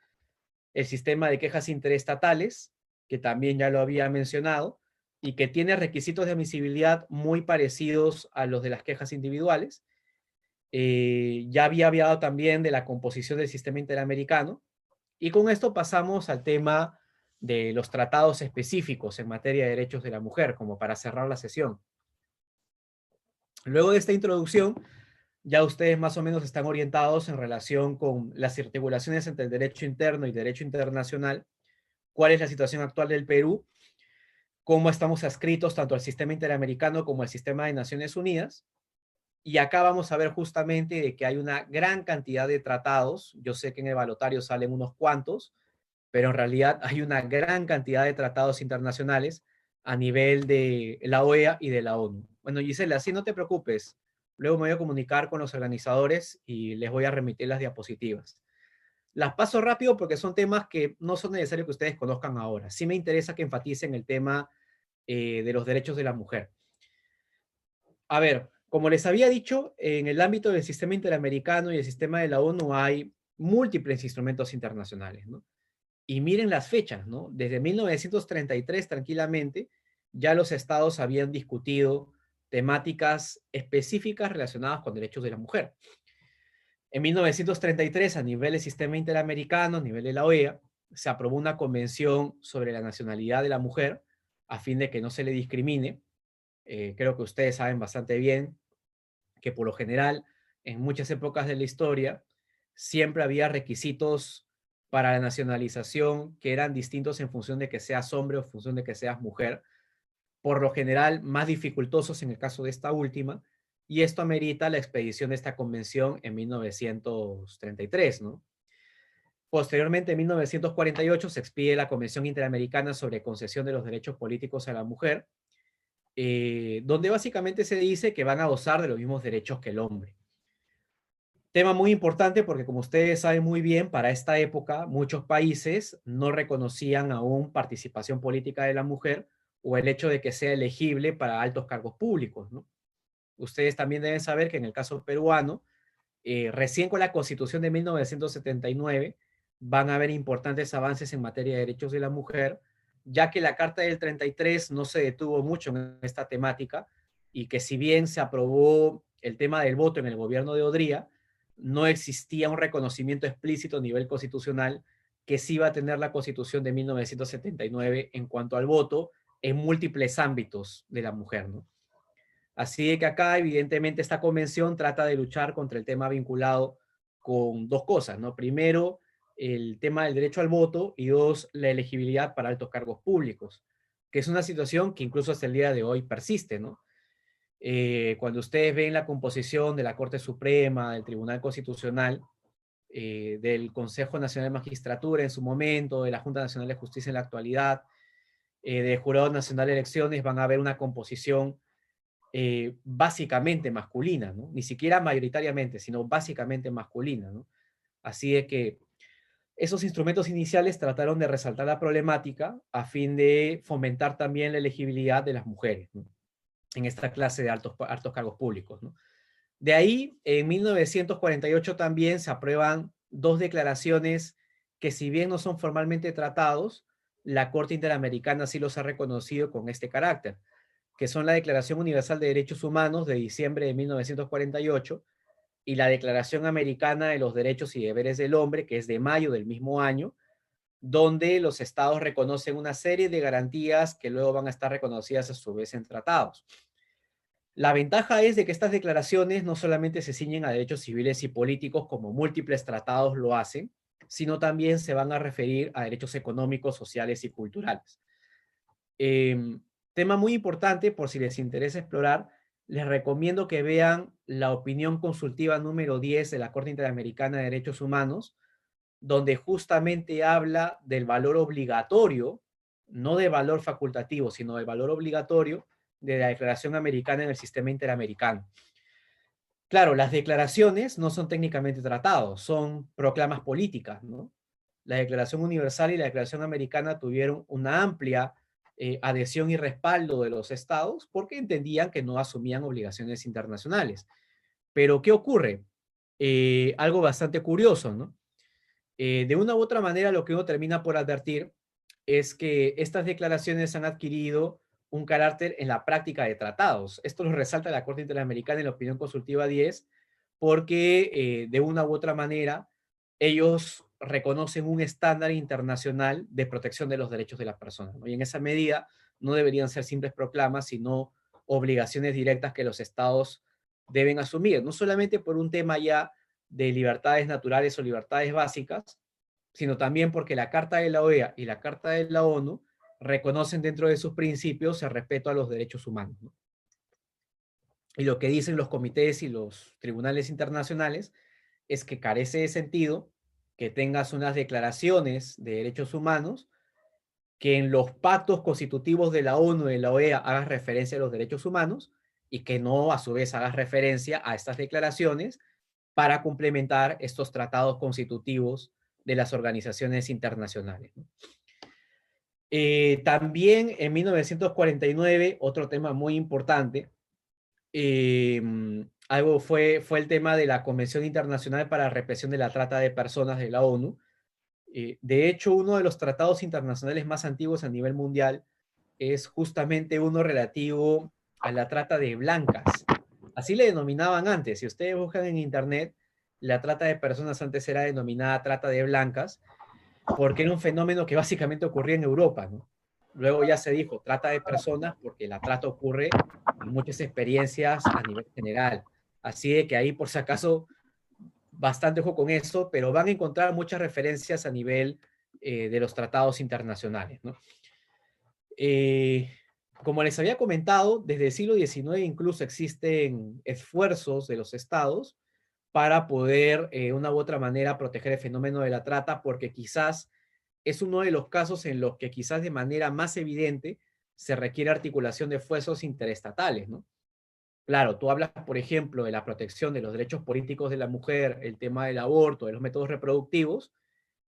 el sistema de quejas interestatales, que también ya lo había mencionado, y que tiene requisitos de admisibilidad muy parecidos a los de las quejas individuales. Ya había hablado también de la composición del sistema interamericano, y con esto pasamos al tema de los tratados específicos en materia de derechos de la mujer, como para cerrar la sesión. Luego de esta introducción, ya ustedes más o menos están orientados en relación con las articulaciones entre el derecho interno y derecho internacional, cuál es la situación actual del Perú, cómo estamos adscritos tanto al sistema interamericano como al sistema de Naciones Unidas. Y acá vamos a ver justamente de que hay una gran cantidad de tratados. Yo sé que en el balotario salen unos cuantos, pero en realidad hay una gran cantidad de tratados internacionales a nivel de la OEA y de la ONU. Bueno, Gisela, así no te preocupes. Luego me voy a comunicar con los organizadores y les voy a remitir las diapositivas. Las paso rápido porque son temas que no son necesarios que ustedes conozcan ahora. Sí me interesa que enfaticen el tema de los derechos de la mujer. A ver, como les había dicho, en el ámbito del sistema interamericano y el sistema de la ONU hay múltiples instrumentos internacionales, ¿no? Y miren las fechas, ¿no? Desde 1933, tranquilamente, ya los estados habían discutido temáticas específicas relacionadas con derechos de la mujer. En 1933, a nivel del sistema interamericano, a nivel de la OEA, se aprobó una convención sobre la nacionalidad de la mujer a fin de que no se le discrimine. Creo que ustedes saben bastante bien que por lo general, en muchas épocas de la historia, siempre había requisitos para la nacionalización que eran distintos en función de que seas hombre o en función de que seas mujer, por lo general más dificultosos en el caso de esta última, y esto amerita la expedición de esta convención en 1933, ¿no? Posteriormente, en 1948, se expide la Convención Interamericana sobre Concesión de los Derechos Políticos a la Mujer, donde básicamente se dice que van a gozar de los mismos derechos que el hombre. Tema muy importante porque, como ustedes saben muy bien, para esta época muchos países no reconocían aún participación política de la mujer o el hecho de que sea elegible para altos cargos públicos, ¿no? Ustedes también deben saber que en el caso peruano, recién con la Constitución de 1979 van a haber importantes avances en materia de derechos de la mujer, ya que la Carta del 33 no se detuvo mucho en esta temática y que si bien se aprobó el tema del voto en el gobierno de Odría, no existía un reconocimiento explícito a nivel constitucional que sí va a tener la Constitución de 1979 en cuanto al voto en múltiples ámbitos de la mujer, ¿no? Así que acá, evidentemente, esta convención trata de luchar contra el tema vinculado con dos cosas, ¿no? Primero, el tema del derecho al voto y dos, la elegibilidad para altos cargos públicos, que es una situación que incluso hasta el día de hoy persiste, ¿no? Cuando ustedes ven la composición de la Corte Suprema, del Tribunal Constitucional, del Consejo Nacional de Magistratura en su momento, de la Junta Nacional de Justicia en la actualidad, del Jurado Nacional de Elecciones, van a ver una composición básicamente masculina, ¿no? Ni siquiera mayoritariamente, sino básicamente masculina, ¿no? Así de que esos instrumentos iniciales trataron de resaltar la problemática a fin de fomentar también la elegibilidad de las mujeres, ¿no? En esta clase de altos cargos públicos, ¿no? De ahí, en 1948 también se aprueban dos declaraciones que, si bien no son formalmente tratados, la Corte Interamericana sí los ha reconocido con este carácter, que son la Declaración Universal de Derechos Humanos de diciembre de 1948 y la Declaración Americana de los Derechos y Deberes del Hombre, que es de mayo del mismo año, donde los estados reconocen una serie de garantías que luego van a estar reconocidas a su vez en tratados. La ventaja es de que estas declaraciones no solamente se ciñen a derechos civiles y políticos como múltiples tratados lo hacen, sino también se van a referir a derechos económicos, sociales y culturales. Tema muy importante, por si les interesa explorar, les recomiendo que vean la opinión consultiva número 10 de la Corte Interamericana de Derechos Humanos, donde justamente habla del valor obligatorio, no de valor facultativo, sino del valor obligatorio de la Declaración Americana en el sistema interamericano. Claro, las declaraciones no son técnicamente tratados, son proclamas políticas, ¿no? La Declaración Universal y la Declaración Americana tuvieron una amplia adhesión y respaldo de los estados porque entendían que no asumían obligaciones internacionales. Pero, ¿qué ocurre? Algo bastante curioso, ¿no? De una u otra manera, lo que uno termina por advertir es que estas declaraciones han adquirido un carácter en la práctica de tratados. Esto lo resalta la Corte Interamericana en la opinión consultiva 10, porque de una u otra manera ellos reconocen un estándar internacional de protección de los derechos de las personas, ¿no? Y en esa medida no deberían ser simples proclamas, sino obligaciones directas que los estados deben asumir, no solamente por un tema ya de libertades naturales o libertades básicas, sino también porque la Carta de la OEA y la Carta de la ONU reconocen dentro de sus principios el respeto a los derechos humanos, ¿no? Y lo que dicen los comités y los tribunales internacionales es que carece de sentido que tengas unas declaraciones de derechos humanos que en los pactos constitutivos de la ONU y de la OEA hagas referencia a los derechos humanos y que no a su vez hagas referencia a estas declaraciones para complementar estos tratados constitutivos de las organizaciones internacionales, ¿no? También en 1949, otro tema muy importante, fue el tema de la Convención Internacional para la Represión de la Trata de Personas de la ONU. De hecho, uno de los tratados internacionales más antiguos a nivel mundial es justamente uno relativo a la trata de blancas. Así le denominaban antes. Si ustedes buscan en internet, la trata de personas antes era denominada trata de blancas, porque era un fenómeno que básicamente ocurría en Europa, ¿no? Luego ya se dijo trata de personas porque la trata ocurre en muchas experiencias a nivel general. Así de que ahí, por si acaso, bastante ojo con eso, pero van a encontrar muchas referencias a nivel de los tratados internacionales, ¿no? Eh, Como les había comentado, desde el siglo XIX incluso existen esfuerzos de los estados para poder, una u otra manera, proteger el fenómeno de la trata, porque quizás es uno de los casos en los que quizás de manera más evidente se requiere articulación de esfuerzos interestatales, ¿no? Claro, tú hablas, por ejemplo, de la protección de los derechos políticos de la mujer, el tema del aborto, de los métodos reproductivos,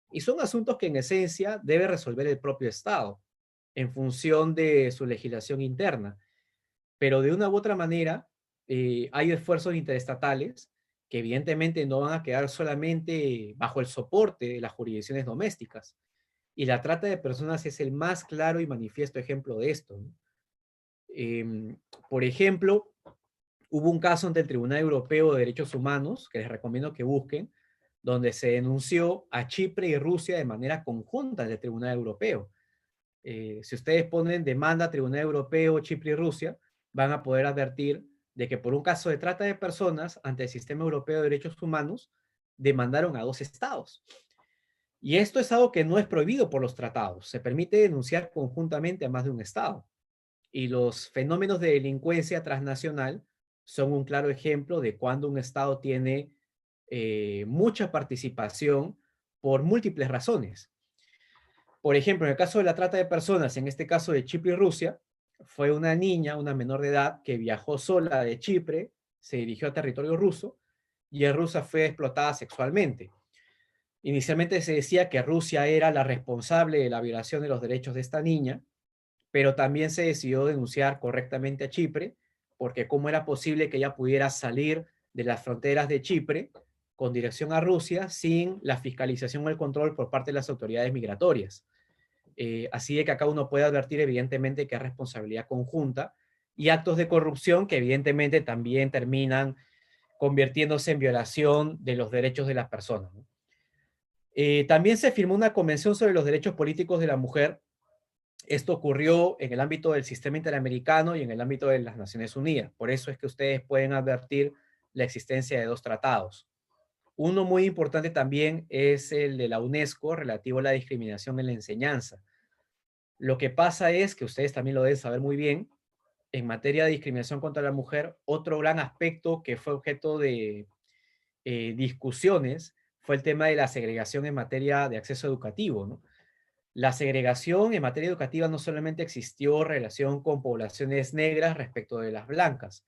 y son asuntos que en esencia debe resolver el propio Estado en función de su legislación interna. Pero de una u otra manera, hay esfuerzos interestatales que evidentemente no van a quedar solamente bajo el soporte de las jurisdicciones domésticas. Y la trata de personas es el más claro y manifiesto ejemplo de esto, ¿no? Por ejemplo, hubo un caso ante el Tribunal Europeo de Derechos Humanos, que les recomiendo que busquen, donde se denunció a Chipre y Rusia de manera conjunta ante el Tribunal Europeo. Si ustedes ponen demanda Tribunal Europeo, Chipre y Rusia, van a poder advertir de que por un caso de trata de personas ante el Sistema Europeo de Derechos Humanos demandaron a 2 estados. Y esto es algo que no es prohibido por los tratados. Se permite denunciar conjuntamente a más de un estado. Y los fenómenos de delincuencia transnacional son un claro ejemplo de cuando un estado tiene mucha participación por múltiples razones. Por ejemplo, en el caso de la trata de personas, en este caso de Chipre y Rusia, fue una niña, una menor de edad, que viajó sola de Chipre, se dirigió a territorio ruso y en Rusia fue explotada sexualmente. Inicialmente se decía que Rusia era la responsable de la violación de los derechos de esta niña, pero también se decidió denunciar correctamente a Chipre, porque cómo era posible que ella pudiera salir de las fronteras de Chipre con dirección a Rusia sin la fiscalización o el control por parte de las autoridades migratorias. Así de que acá uno puede advertir evidentemente que es responsabilidad conjunta y actos de corrupción que evidentemente también terminan convirtiéndose en violación de los derechos de las personas, ¿no? También se firmó una convención sobre los derechos políticos de la mujer. Esto ocurrió en el ámbito del sistema interamericano y en el ámbito de las Naciones Unidas. Por eso es que ustedes pueden advertir la existencia de 2 tratados. Uno muy importante también es el de la UNESCO relativo a la discriminación en la enseñanza. Lo que pasa es que ustedes también lo deben saber muy bien, en materia de discriminación contra la mujer, otro gran aspecto que fue objeto de discusiones fue el tema de la segregación en materia de acceso educativo, ¿no? La segregación en materia educativa no solamente existió en relación con poblaciones negras respecto de las blancas,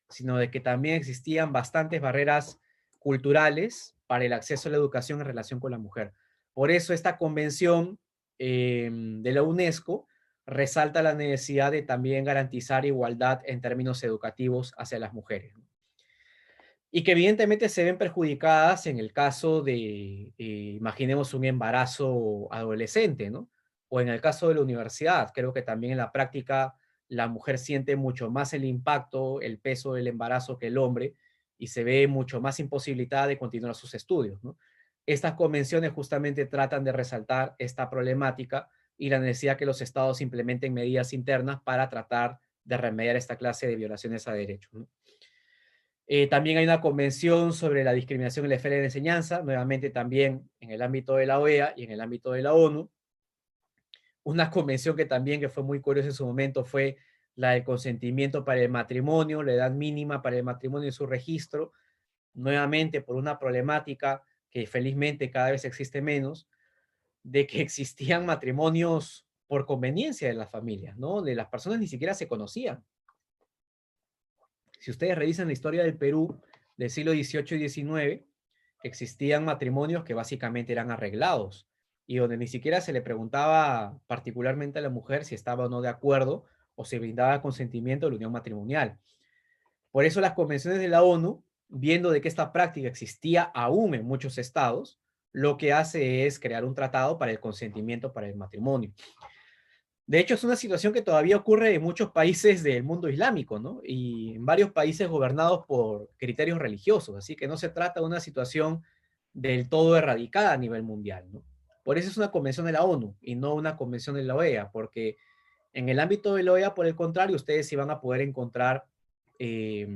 sino de que también existían bastantes barreras culturales para el acceso a la educación en relación con la mujer. Por eso esta convención de la UNESCO resalta la necesidad de también garantizar igualdad en términos educativos hacia las mujeres, ¿no? Y que evidentemente se ven perjudicadas en el caso de, imaginemos un embarazo adolescente, ¿no? O en el caso de la universidad, creo que también en la práctica la mujer siente mucho más el impacto, el peso del embarazo que el hombre y se ve mucho más imposibilitada de continuar sus estudios, ¿no? Estas convenciones justamente tratan de resaltar esta problemática y la necesidad que los estados implementen medidas internas para tratar de remediar esta clase de violaciones a derechos, ¿no? También hay una convención sobre la discriminación en la esfera de enseñanza, nuevamente también en el ámbito de la OEA y en el ámbito de la ONU. Una convención que también que fue muy curiosa en su momento fue la del consentimiento para el matrimonio, la edad mínima para el matrimonio y su registro, nuevamente por una problemática que felizmente cada vez existe menos, de que existían matrimonios por conveniencia de las familias, ¿no? De las personas ni siquiera se conocían. Si ustedes revisan la historia del Perú del siglo XVIII y XIX, existían matrimonios que básicamente eran arreglados y donde ni siquiera se le preguntaba particularmente a la mujer si estaba o no de acuerdo o se brindaba consentimiento de la unión matrimonial. Por eso las convenciones de la ONU, viendo de que esta práctica existía aún en muchos estados, lo que hace es crear un tratado para el consentimiento para el matrimonio. De hecho, es una situación que todavía ocurre en muchos países del mundo islámico, ¿no? Y en varios países gobernados por criterios religiosos, así que no se trata de una situación del todo erradicada a nivel mundial, ¿no? Por eso es una convención de la ONU y no una convención de la OEA, porque en el ámbito de la OEA, por el contrario, ustedes sí van a poder encontrar eh,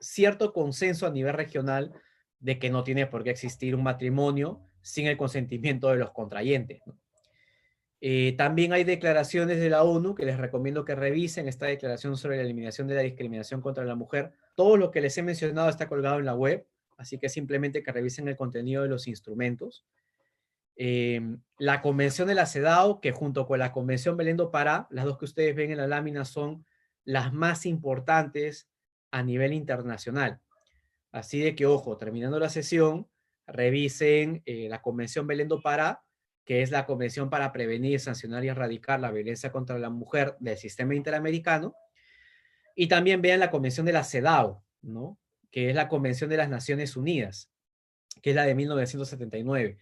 cierto consenso a nivel regional de que no tiene por qué existir un matrimonio sin el consentimiento de los contrayentes, ¿no? También hay declaraciones de la ONU que les recomiendo que revisen, esta declaración sobre la eliminación de la discriminación contra la mujer. Todo lo que les he mencionado está colgado en la web, así que simplemente que revisen el contenido de los instrumentos. La Convención de la CEDAW, que junto con la Convención Belén do Pará, las dos que ustedes ven en la lámina son las más importantes a nivel internacional. Así de que, ojo, terminando la sesión, revisen la Convención Belén do Pará, que es la Convención para prevenir, sancionar y erradicar la violencia contra la mujer del sistema interamericano, y también vean la Convención de la CEDAW, ¿no? Que es la Convención de las Naciones Unidas, que es la de 1979.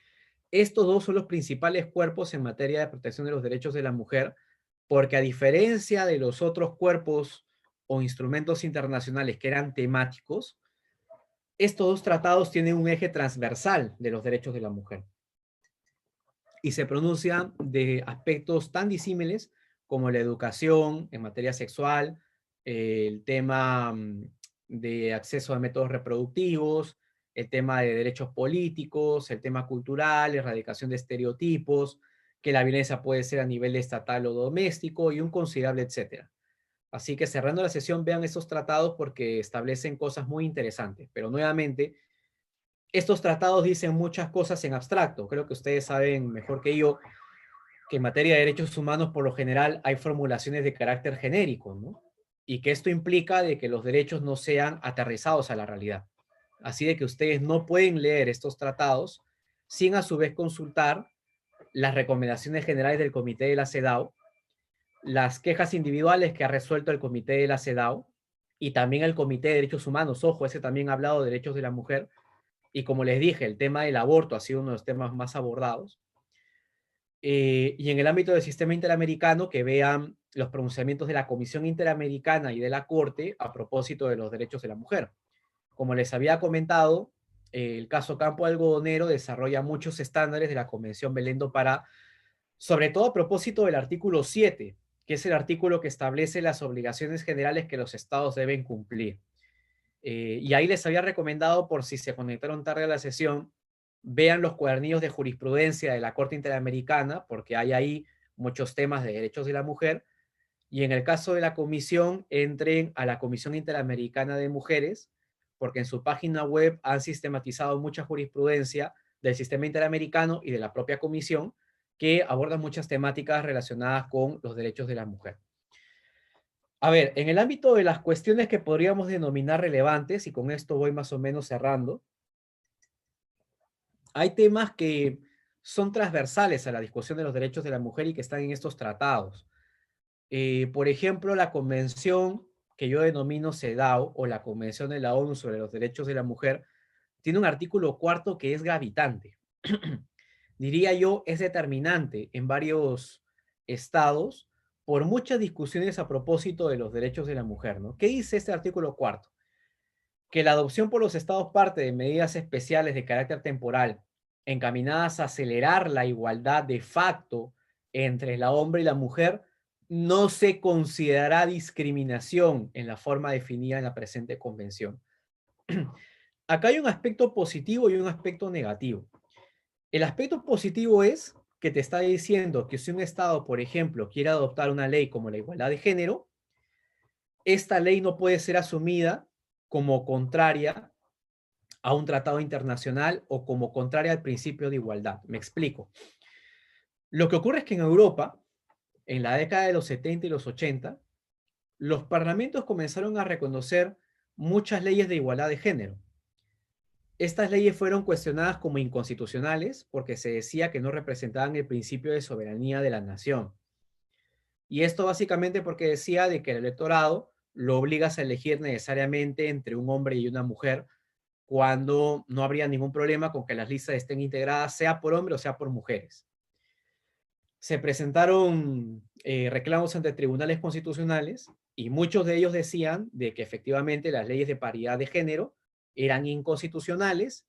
Estos dos son los principales cuerpos en materia de protección de los derechos de la mujer, porque a diferencia de los otros cuerpos o instrumentos internacionales que eran temáticos, estos dos tratados tienen un eje transversal de los derechos de la mujer y se pronuncian de aspectos tan disímiles como la educación en materia sexual, el tema de acceso a métodos reproductivos, el tema de derechos políticos, el tema cultural, erradicación de estereotipos, que la violencia puede ser a nivel estatal o doméstico y un considerable etcétera. Así que cerrando la sesión, vean estos tratados porque establecen cosas muy interesantes. Pero nuevamente, estos tratados dicen muchas cosas en abstracto. Creo que ustedes saben mejor que yo que en materia de derechos humanos por lo general hay formulaciones de carácter genérico, ¿no? Y que esto implica de que los derechos no sean aterrizados a la realidad. Así de que ustedes no pueden leer estos tratados sin a su vez consultar las recomendaciones generales del Comité de la CEDAW, las quejas individuales que ha resuelto el Comité de la CEDAW y también el Comité de Derechos Humanos. Ojo, ese también ha hablado de derechos de la mujer. Y como les dije, el tema del aborto ha sido uno de los temas más abordados. Y en el ámbito del sistema interamericano, que vean los pronunciamientos de la Comisión Interamericana y de la Corte a propósito de los derechos de la mujer. Como les había comentado, el caso Campo Algodonero desarrolla muchos estándares de la Convención Belén do Pará, sobre todo a propósito del artículo 7, que es el artículo que establece las obligaciones generales que los estados deben cumplir. Y ahí les había recomendado, por si se conectaron tarde a la sesión, vean los cuadernillos de jurisprudencia de la Corte Interamericana, porque hay ahí muchos temas de derechos de la mujer. Y en el caso de la comisión, entren a la Comisión Interamericana de Mujeres, porque en su página web han sistematizado mucha jurisprudencia del sistema interamericano y de la propia comisión que abordan muchas temáticas relacionadas con los derechos de la mujer. A ver, en el ámbito de las cuestiones que podríamos denominar relevantes, y con esto voy más o menos cerrando, hay temas que son transversales a la discusión de los derechos de la mujer y que están en estos tratados. Por ejemplo, la convención que yo denomino CEDAW o la Convención de la ONU sobre los Derechos de la Mujer tiene un artículo cuarto que es gravitante. Diría yo, es determinante en varios estados por muchas discusiones a propósito de los derechos de la mujer, ¿no? ¿Qué dice este artículo cuarto? Que la adopción por los estados parte de medidas especiales de carácter temporal encaminadas a acelerar la igualdad de facto entre la hombre y la mujer no se considerará discriminación en la forma definida en la presente convención. Acá hay un aspecto positivo y un aspecto negativo. El aspecto positivo es que te está diciendo que si un Estado, por ejemplo, quiere adoptar una ley como la igualdad de género, esta ley no puede ser asumida como contraria a un tratado internacional o como contraria al principio de igualdad. Me explico. Lo que ocurre es que en Europa, en la década de los 70 y los 80, los parlamentos comenzaron a reconocer muchas leyes de igualdad de género. Estas leyes fueron cuestionadas como inconstitucionales porque se decía que no representaban el principio de soberanía de la nación. Y esto básicamente porque decía de que el electorado lo obligas a elegir necesariamente entre un hombre y una mujer cuando no habría ningún problema con que las listas estén integradas sea por hombres o sea por mujeres. Se presentaron reclamos ante tribunales constitucionales y muchos de ellos decían de que efectivamente las leyes de paridad de género eran inconstitucionales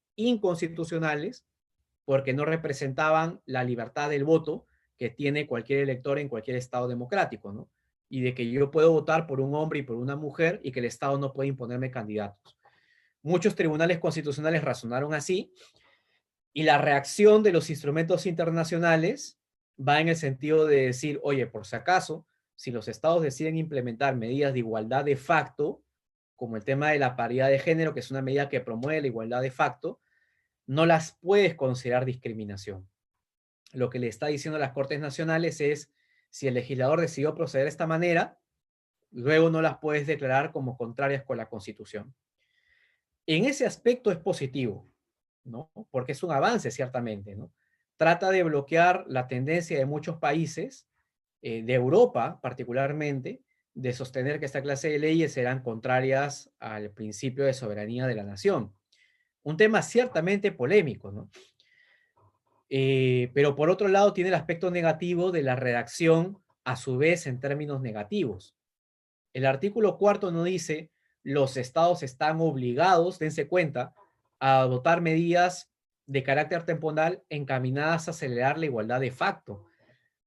porque no representaban la libertad del voto que tiene cualquier elector en cualquier estado democrático, ¿no? Y de que yo puedo votar por un hombre y por una mujer y que el Estado no puede imponerme candidatos. Muchos tribunales constitucionales razonaron así y la reacción de los instrumentos internacionales va en el sentido de decir, oye, por si acaso, si los estados deciden implementar medidas de igualdad de facto, como el tema de la paridad de género, que es una medida que promueve la igualdad de facto, no las puedes considerar discriminación. Lo que le está diciendo a las Cortes Nacionales es, si el legislador decidió proceder de esta manera, luego no las puedes declarar como contrarias con la Constitución. En ese aspecto es positivo, ¿no? Porque es un avance, ciertamente, ¿no? Trata de bloquear la tendencia de muchos países, de Europa particularmente, de sostener que esta clase de leyes serán contrarias al principio de soberanía de la nación. Un tema ciertamente polémico, ¿no? Pero por otro lado tiene el aspecto negativo de la redacción a su vez en términos negativos. El artículo cuarto no dice los estados están obligados, dense cuenta, a adoptar medidas de carácter temporal encaminadas a acelerar la igualdad de facto.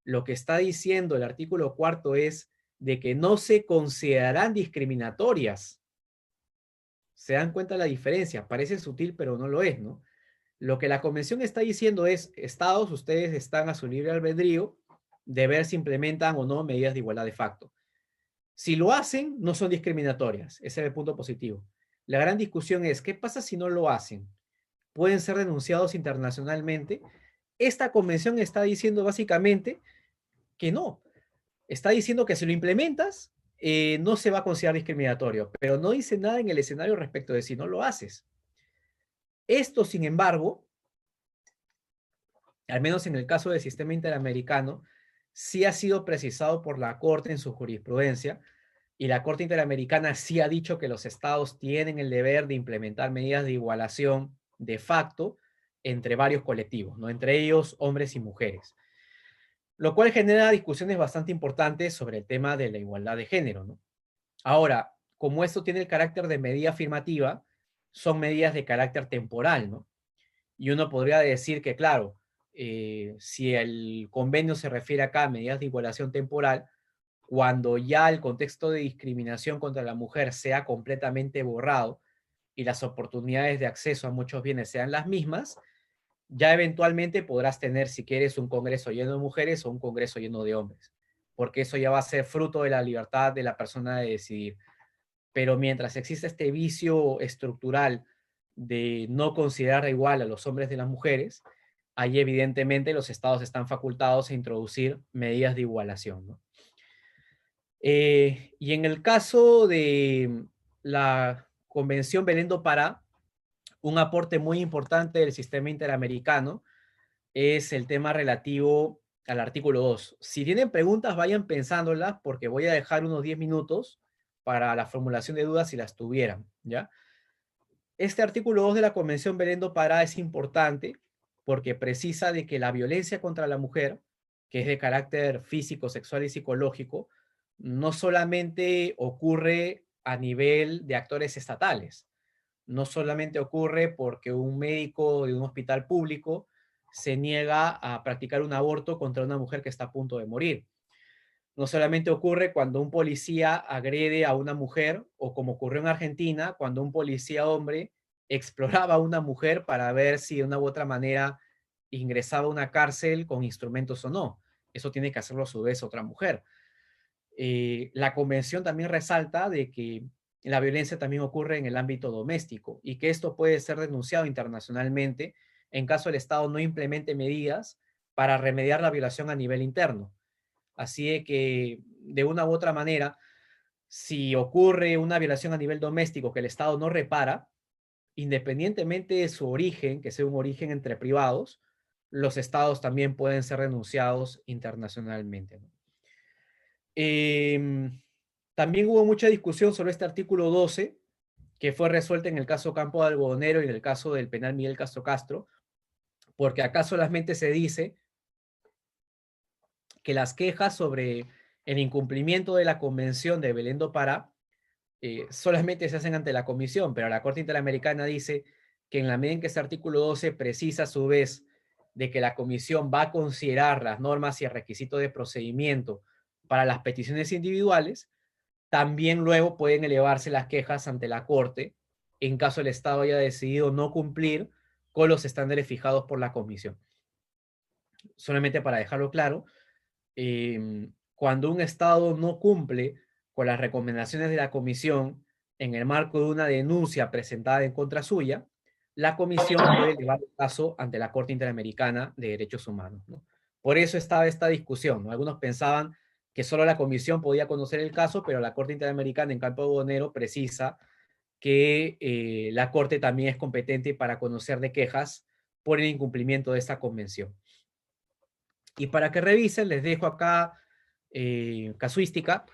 Lo que está diciendo el artículo cuarto es de que no se considerarán discriminatorias ¿Se dan cuenta de la diferencia? Parece sutil, pero no lo es, ¿no? Lo que la convención está diciendo es, estados, ustedes están a su libre albedrío de ver si implementan o no medidas de igualdad de facto. Si lo hacen, no son discriminatorias. Ese es el punto positivo. La gran discusión es, ¿qué pasa si no lo hacen? ¿Pueden ser denunciados internacionalmente? Esta convención está diciendo básicamente que no. Está diciendo que si lo implementas, no se va a considerar discriminatorio, pero no dice nada en el escenario respecto de si no lo haces. Esto, sin embargo, al menos en el caso del sistema interamericano, sí ha sido precisado por la Corte en su jurisprudencia, y la Corte Interamericana sí ha dicho que los estados tienen el deber de implementar medidas de igualación de facto entre varios colectivos, ¿no? Entre ellos hombres y mujeres, lo cual genera discusiones bastante importantes sobre el tema de la igualdad de género, ¿no? Ahora, como esto tiene el carácter de medida afirmativa, son medidas de carácter temporal, ¿no? Y uno podría decir que, claro, si el convenio se refiere acá a medidas de igualación temporal, cuando ya el contexto de discriminación contra la mujer sea completamente borrado y las oportunidades de acceso a muchos bienes sean las mismas, ya eventualmente podrás tener, si quieres, un congreso lleno de mujeres o un congreso lleno de hombres, porque eso ya va a ser fruto de la libertad de la persona de decidir. Pero mientras existe este vicio estructural de no considerar igual a los hombres de las mujeres, ahí evidentemente los estados están facultados a introducir medidas de igualación, ¿no? Y en el caso de la Convención Belén do Pará, un aporte muy importante del sistema interamericano es el tema relativo al artículo 2. Si tienen preguntas, vayan pensándolas porque voy a dejar unos 10 minutos para la formulación de dudas si las tuvieran, ¿ya? Este artículo 2 de la Convención Belén do Pará es importante porque precisa de que la violencia contra la mujer, que es de carácter físico, sexual y psicológico, no solamente ocurre a nivel de actores estatales, no solamente ocurre porque un médico de un hospital público se niega a practicar un aborto contra una mujer que está a punto de morir. No solamente ocurre cuando un policía agrede a una mujer, o como ocurrió en Argentina, cuando un policía hombre exploraba a una mujer para ver si de una u otra manera ingresaba a una cárcel con instrumentos o no. Eso tiene que hacerlo a su vez otra mujer. La convención también resalta de que la violencia también ocurre en el ámbito doméstico y que esto puede ser denunciado internacionalmente en caso el Estado no implemente medidas para remediar la violación a nivel interno. Así de que, de una u otra manera, si ocurre una violación a nivel doméstico que el Estado no repara, independientemente de su origen, que sea un origen entre privados, los estados también pueden ser denunciados internacionalmente, ¿no? También hubo mucha discusión sobre este artículo 12, que fue resuelto en el caso Campo de Algodonero y en el caso del penal Miguel Castro Castro, porque acá solamente se dice que las quejas sobre el incumplimiento de la Convención de Belén do Pará solamente se hacen ante la Comisión, pero la Corte Interamericana dice que en la medida en que este artículo 12 precisa a su vez de que la Comisión va a considerar las normas y el requisito de procedimiento para las peticiones individuales, también luego pueden elevarse las quejas ante la Corte en caso el Estado haya decidido no cumplir con los estándares fijados por la Comisión. Solamente para dejarlo claro, cuando un Estado no cumple con las recomendaciones de la Comisión en el marco de una denuncia presentada en contra suya, la Comisión puede llevar el caso ante la Corte Interamericana de Derechos Humanos, ¿no? Por eso estaba esta discusión, ¿no? Algunos pensaban que solo la Comisión podía conocer el caso, pero la Corte Interamericana en Campo Algodonero precisa que la Corte también es competente para conocer de quejas por el incumplimiento de esta convención. Y para que revisen, les dejo acá casuística,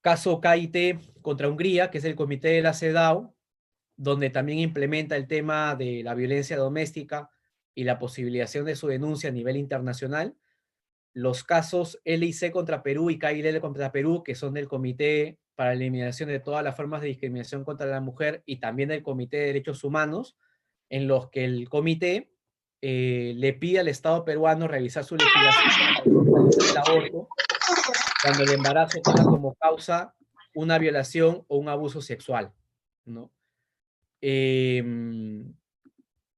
caso KIT contra Hungría, que es el comité de la CEDAW, donde también implementa el tema de la violencia doméstica y la posibilidad de su denuncia a nivel internacional. Los casos LIC contra Perú y KIL contra Perú, que son del Comité para la Eliminación de todas las formas de discriminación contra la mujer y también del Comité de Derechos Humanos, en los que el comité le pide al Estado peruano revisar su legislación del aborto cuando el embarazo tenga como causa una violación o un abuso sexual, ¿no? Y en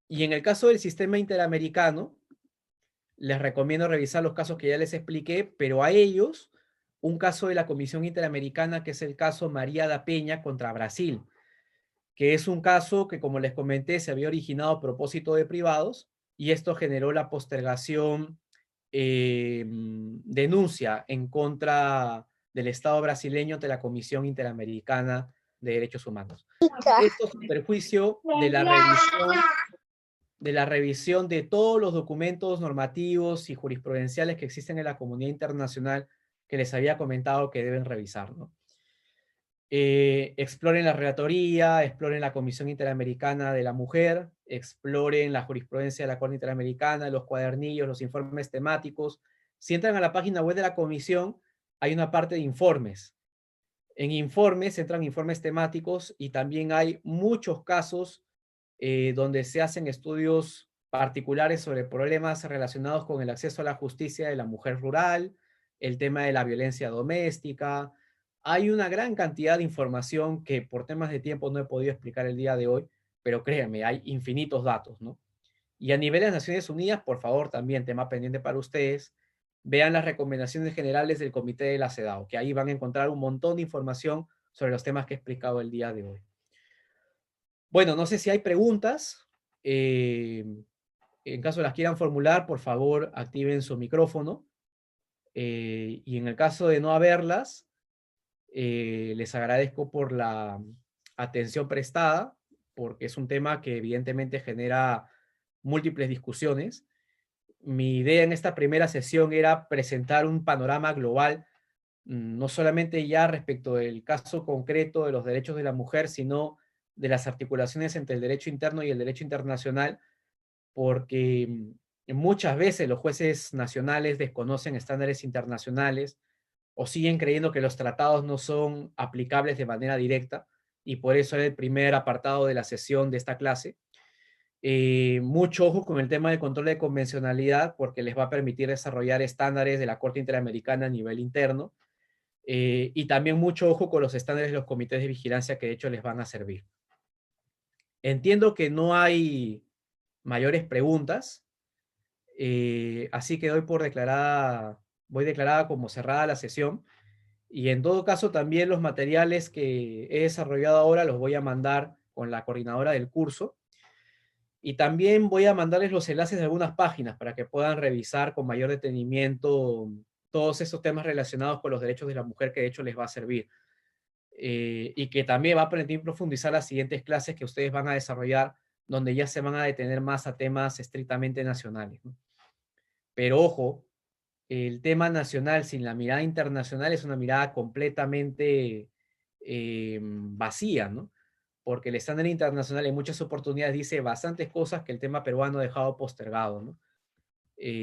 el caso del sistema interamericano, les recomiendo revisar los casos que ya les expliqué, pero a ellos, un caso de la Comisión Interamericana, que es el caso María da Peña contra Brasil, que es un caso que, como les comenté, se había originado a propósito de privados, y esto generó la postergación, denuncia en contra del Estado brasileño ante la Comisión Interamericana de Derechos Humanos. Esto es un perjuicio de la revisión de todos los documentos normativos y jurisprudenciales que existen en la comunidad internacional que les había comentado que deben revisar, ¿no? Exploren la relatoría, exploren la Comisión Interamericana de la Mujer, exploren la jurisprudencia de la Corte Interamericana, los cuadernillos, los informes temáticos. Si entran a la página web de la Comisión, hay una parte de informes. En informes entran informes temáticos y también hay muchos casos donde se hacen estudios particulares sobre problemas relacionados con el acceso a la justicia de la mujer rural, el tema de la violencia doméstica. Hay una gran cantidad de información que por temas de tiempo no he podido explicar el día de hoy, pero créanme, hay infinitos datos, ¿no? Y a nivel de las Naciones Unidas, por favor, también tema pendiente para ustedes, vean las recomendaciones generales del Comité de la CEDAW, que ahí van a encontrar un montón de información sobre los temas que he explicado el día de hoy. Bueno, no sé si hay preguntas. En caso las quieran formular, por favor, activen su micrófono. Y en el caso de no haberlas, les agradezco por la atención prestada, porque es un tema que evidentemente genera múltiples discusiones. Mi idea en esta primera sesión era presentar un panorama global, no solamente ya respecto del caso concreto de los derechos de la mujer, sino de las articulaciones entre el derecho interno y el derecho internacional, porque muchas veces los jueces nacionales desconocen estándares internacionales o siguen creyendo que los tratados no son aplicables de manera directa, y por eso era el primer apartado de la sesión de esta clase. Mucho ojo con el tema del control de convencionalidad, porque les va a permitir desarrollar estándares de la Corte Interamericana a nivel interno, y también mucho ojo con los estándares de los comités de vigilancia que de hecho les van a servir. Entiendo que no hay mayores preguntas, así que voy declarada como cerrada la sesión, y en todo caso también los materiales que he desarrollado ahora los voy a mandar con la coordinadora del curso, y también voy a mandarles los enlaces de algunas páginas para que puedan revisar con mayor detenimiento todos esos temas relacionados con los derechos de la mujer, que de hecho les va a servir. Y que también va a permitir profundizar las siguientes clases que ustedes van a desarrollar, donde ya se van a detener más a temas estrictamente nacionales, ¿no? Pero ojo, el tema nacional sin la mirada internacional es una mirada completamente vacía, ¿no? Porque el estándar internacional en muchas oportunidades dice bastantes cosas que el tema peruano ha dejado postergado, ¿no?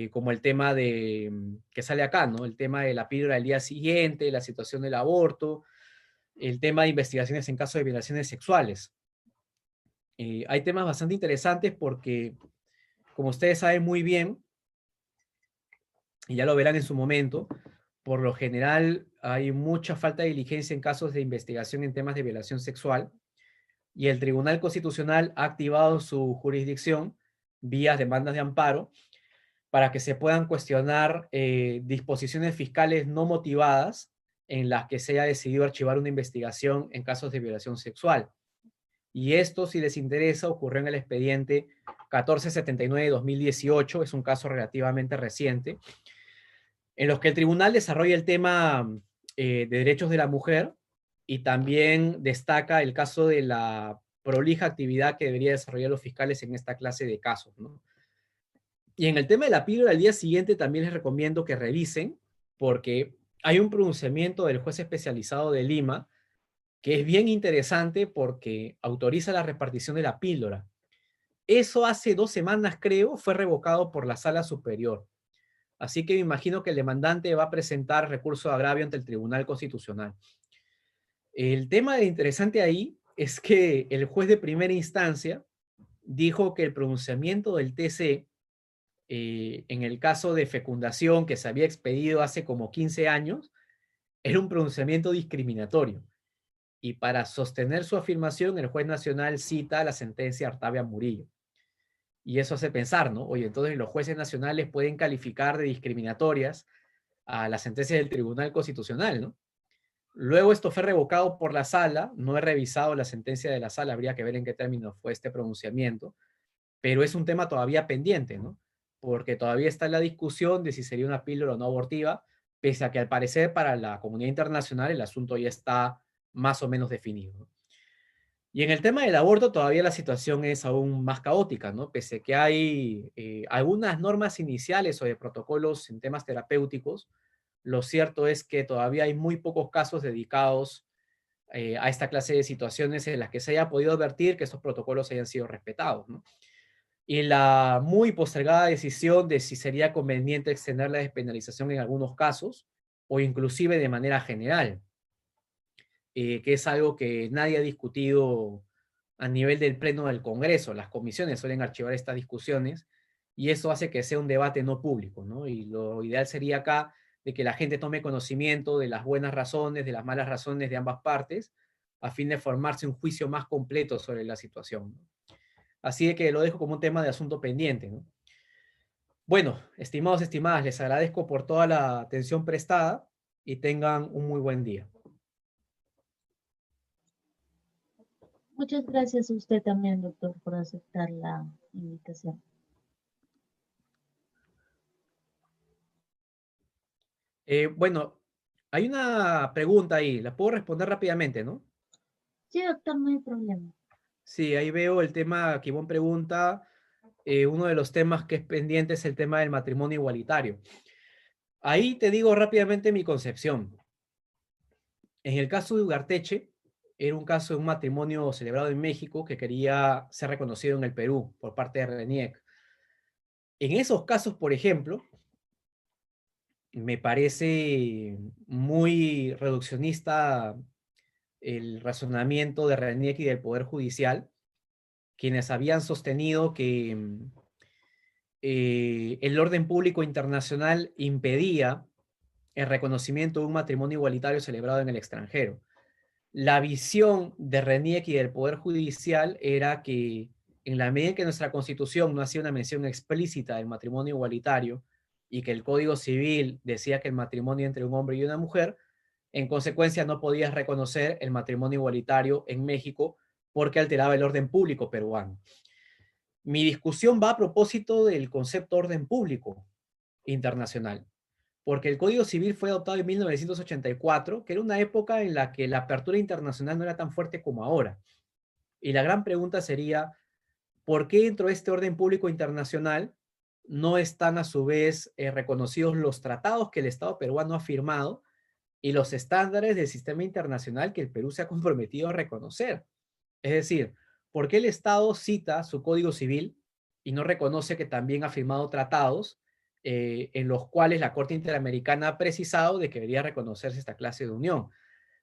Como el tema que sale acá, ¿no? El tema de la píldora del día siguiente, la situación del aborto, el tema de investigaciones en caso de violaciones sexuales. Hay temas bastante interesantes porque, como ustedes saben muy bien, y ya lo verán en su momento, por lo general hay mucha falta de diligencia en casos de investigación en temas de violación sexual, y el Tribunal Constitucional ha activado su jurisdicción vía demandas de amparo para que se puedan cuestionar disposiciones fiscales no motivadas en las que se haya decidido archivar una investigación en casos de violación sexual. Y esto, si les interesa, ocurrió en el expediente 1479-2018, es un caso relativamente reciente, en los que el tribunal desarrolla el tema de derechos de la mujer, y también destaca el caso de la prolija actividad que deberían desarrollar los fiscales en esta clase de casos, ¿no? Y en el tema de la píldora al día siguiente también les recomiendo que revisen, porque hay un pronunciamiento del juez especializado de Lima que es bien interesante porque autoriza la repartición de la píldora. Eso hace 2 semanas, creo, fue revocado por la Sala Superior. Así que me imagino que el demandante va a presentar recurso de agravio ante el Tribunal Constitucional. El tema interesante ahí es que el juez de primera instancia dijo que el pronunciamiento del TC en el caso de fecundación que se había expedido hace como 15 años era un pronunciamiento discriminatorio. Y para sostener su afirmación, el juez nacional cita la sentencia Artavia Murillo. Y eso hace pensar, ¿no? Oye, entonces los jueces nacionales pueden calificar de discriminatorias a la sentencia del Tribunal Constitucional, ¿no? Luego esto fue revocado por la sala, no he revisado la sentencia de la sala, habría que ver en qué términos fue este pronunciamiento, pero es un tema todavía pendiente, ¿no? Porque todavía está la discusión de si sería una píldora o no abortiva, pese a que al parecer para la comunidad internacional el asunto ya está más o menos definido, ¿no? Y en el tema del aborto todavía la situación es aún más caótica, ¿no? Pese a que hay algunas normas iniciales o de protocolos en temas terapéuticos, lo cierto es que todavía hay muy pocos casos dedicados a esta clase de situaciones en las que se haya podido advertir que estos protocolos hayan sido respetados, ¿no? Y la muy postergada decisión de si sería conveniente extender la despenalización en algunos casos o inclusive de manera general, que es algo que nadie ha discutido a nivel del Pleno del Congreso. Las comisiones suelen archivar estas discusiones y eso hace que sea un debate no público, ¿no? Y lo ideal sería acá de que la gente tome conocimiento de las buenas razones, de las malas razones de ambas partes, a fin de formarse un juicio más completo sobre la situación, ¿no? Así de que lo dejo como un tema de asunto pendiente, ¿no? Bueno, estimados, estimadas, les agradezco por toda la atención prestada y tengan un muy buen día. Muchas gracias a usted también, doctor, por aceptar la invitación. Bueno, hay una pregunta ahí, la puedo responder rápidamente, ¿no? Sí, doctor, no hay problema. Sí, ahí veo el tema que Ivonne pregunta. Uno de los temas que es pendiente es el tema del matrimonio igualitario. Ahí te digo rápidamente mi concepción. En el caso de Ugarteche, era un caso de un matrimonio celebrado en México que quería ser reconocido en el Perú por parte de RENIEC. En esos casos, por ejemplo, me parece muy reduccionista el razonamiento de RENIEC y del Poder Judicial, quienes habían sostenido que el orden público internacional impedía el reconocimiento de un matrimonio igualitario celebrado en el extranjero. La visión de RENIEC y del Poder Judicial era que en la medida en que nuestra Constitución no hacía una mención explícita del matrimonio igualitario y que el Código Civil decía que el matrimonio entre un hombre y una mujer, en consecuencia no podías reconocer el matrimonio igualitario en México porque alteraba el orden público peruano. Mi discusión va a propósito del concepto orden público internacional, porque el Código Civil fue adoptado en 1984, que era una época en la que la apertura internacional no era tan fuerte como ahora. Y la gran pregunta sería, ¿por qué dentro de este orden público internacional no están a su vez reconocidos los tratados que el Estado peruano ha firmado y los estándares del sistema internacional que el Perú se ha comprometido a reconocer? Es decir, ¿por qué el Estado cita su Código Civil y no reconoce que también ha firmado tratados en los cuales la Corte Interamericana ha precisado de que debería reconocerse esta clase de unión?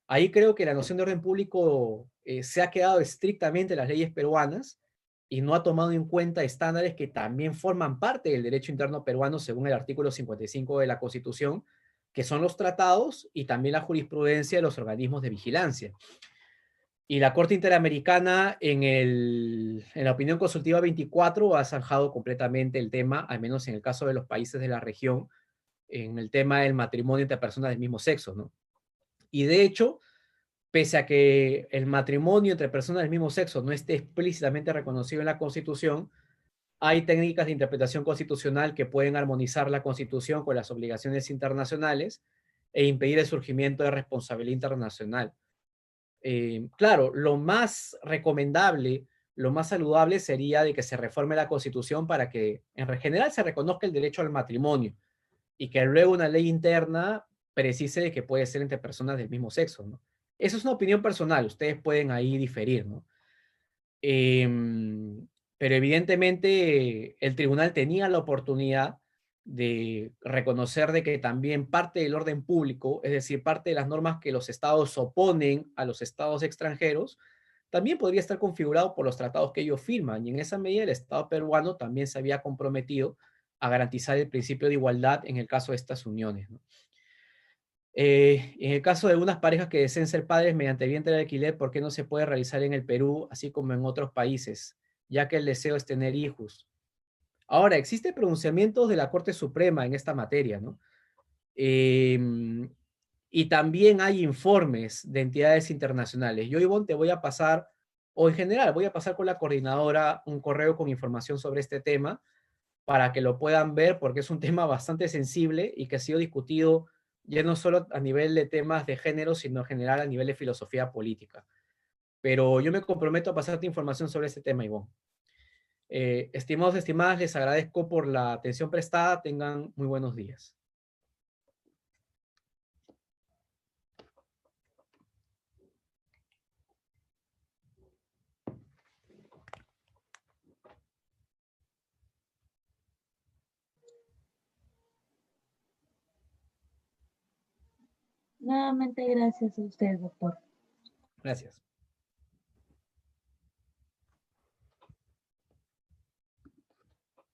Ahí creo que la noción de orden público se ha quedado estrictamente en las leyes peruanas y no ha tomado en cuenta estándares que también forman parte del derecho interno peruano según el artículo 55 de la Constitución, que son los tratados y también la jurisprudencia de los organismos de vigilancia. Y la Corte Interamericana en la opinión consultiva 24 ha zanjado completamente el tema, al menos en el caso de los países de la región, en el tema del matrimonio entre personas del mismo sexo, ¿no? Y de hecho, pese a que el matrimonio entre personas del mismo sexo no esté explícitamente reconocido en la Constitución, hay técnicas de interpretación constitucional que pueden armonizar la Constitución con las obligaciones internacionales e impedir el surgimiento de responsabilidad internacional. Claro, lo más recomendable, lo más saludable sería de que se reforme la Constitución para que en general se reconozca el derecho al matrimonio y que luego una ley interna precise de que puede ser entre personas del mismo sexo, ¿no? Eso es una opinión personal, ustedes pueden ahí diferir, ¿no? Pero evidentemente el tribunal tenía la oportunidad de reconocer de que también parte del orden público, es decir, parte de las normas que los estados oponen a los estados extranjeros, también podría estar configurado por los tratados que ellos firman. Y en esa medida el Estado peruano también se había comprometido a garantizar el principio de igualdad en el caso de estas uniones, ¿no? En el caso de algunas parejas que deseen ser padres mediante vientre de alquiler, ¿por qué no se puede realizar en el Perú, así como en otros países? Ya que el deseo es tener hijos. Ahora, existe pronunciamientos de la Corte Suprema en esta materia, ¿no? Y también hay informes de entidades internacionales. Yo, Ivonne, te voy a pasar, o en general, voy a pasar con la coordinadora un correo con información sobre este tema para que lo puedan ver, porque es un tema bastante sensible y que ha sido discutido ya no solo a nivel de temas de género, sino en general a nivel de filosofía política. Pero yo me comprometo a pasarte información sobre este tema, Ivonne. Estimados, estimadas, les agradezco por la atención prestada. Tengan muy buenos días. Nuevamente gracias a usted, doctor. Gracias.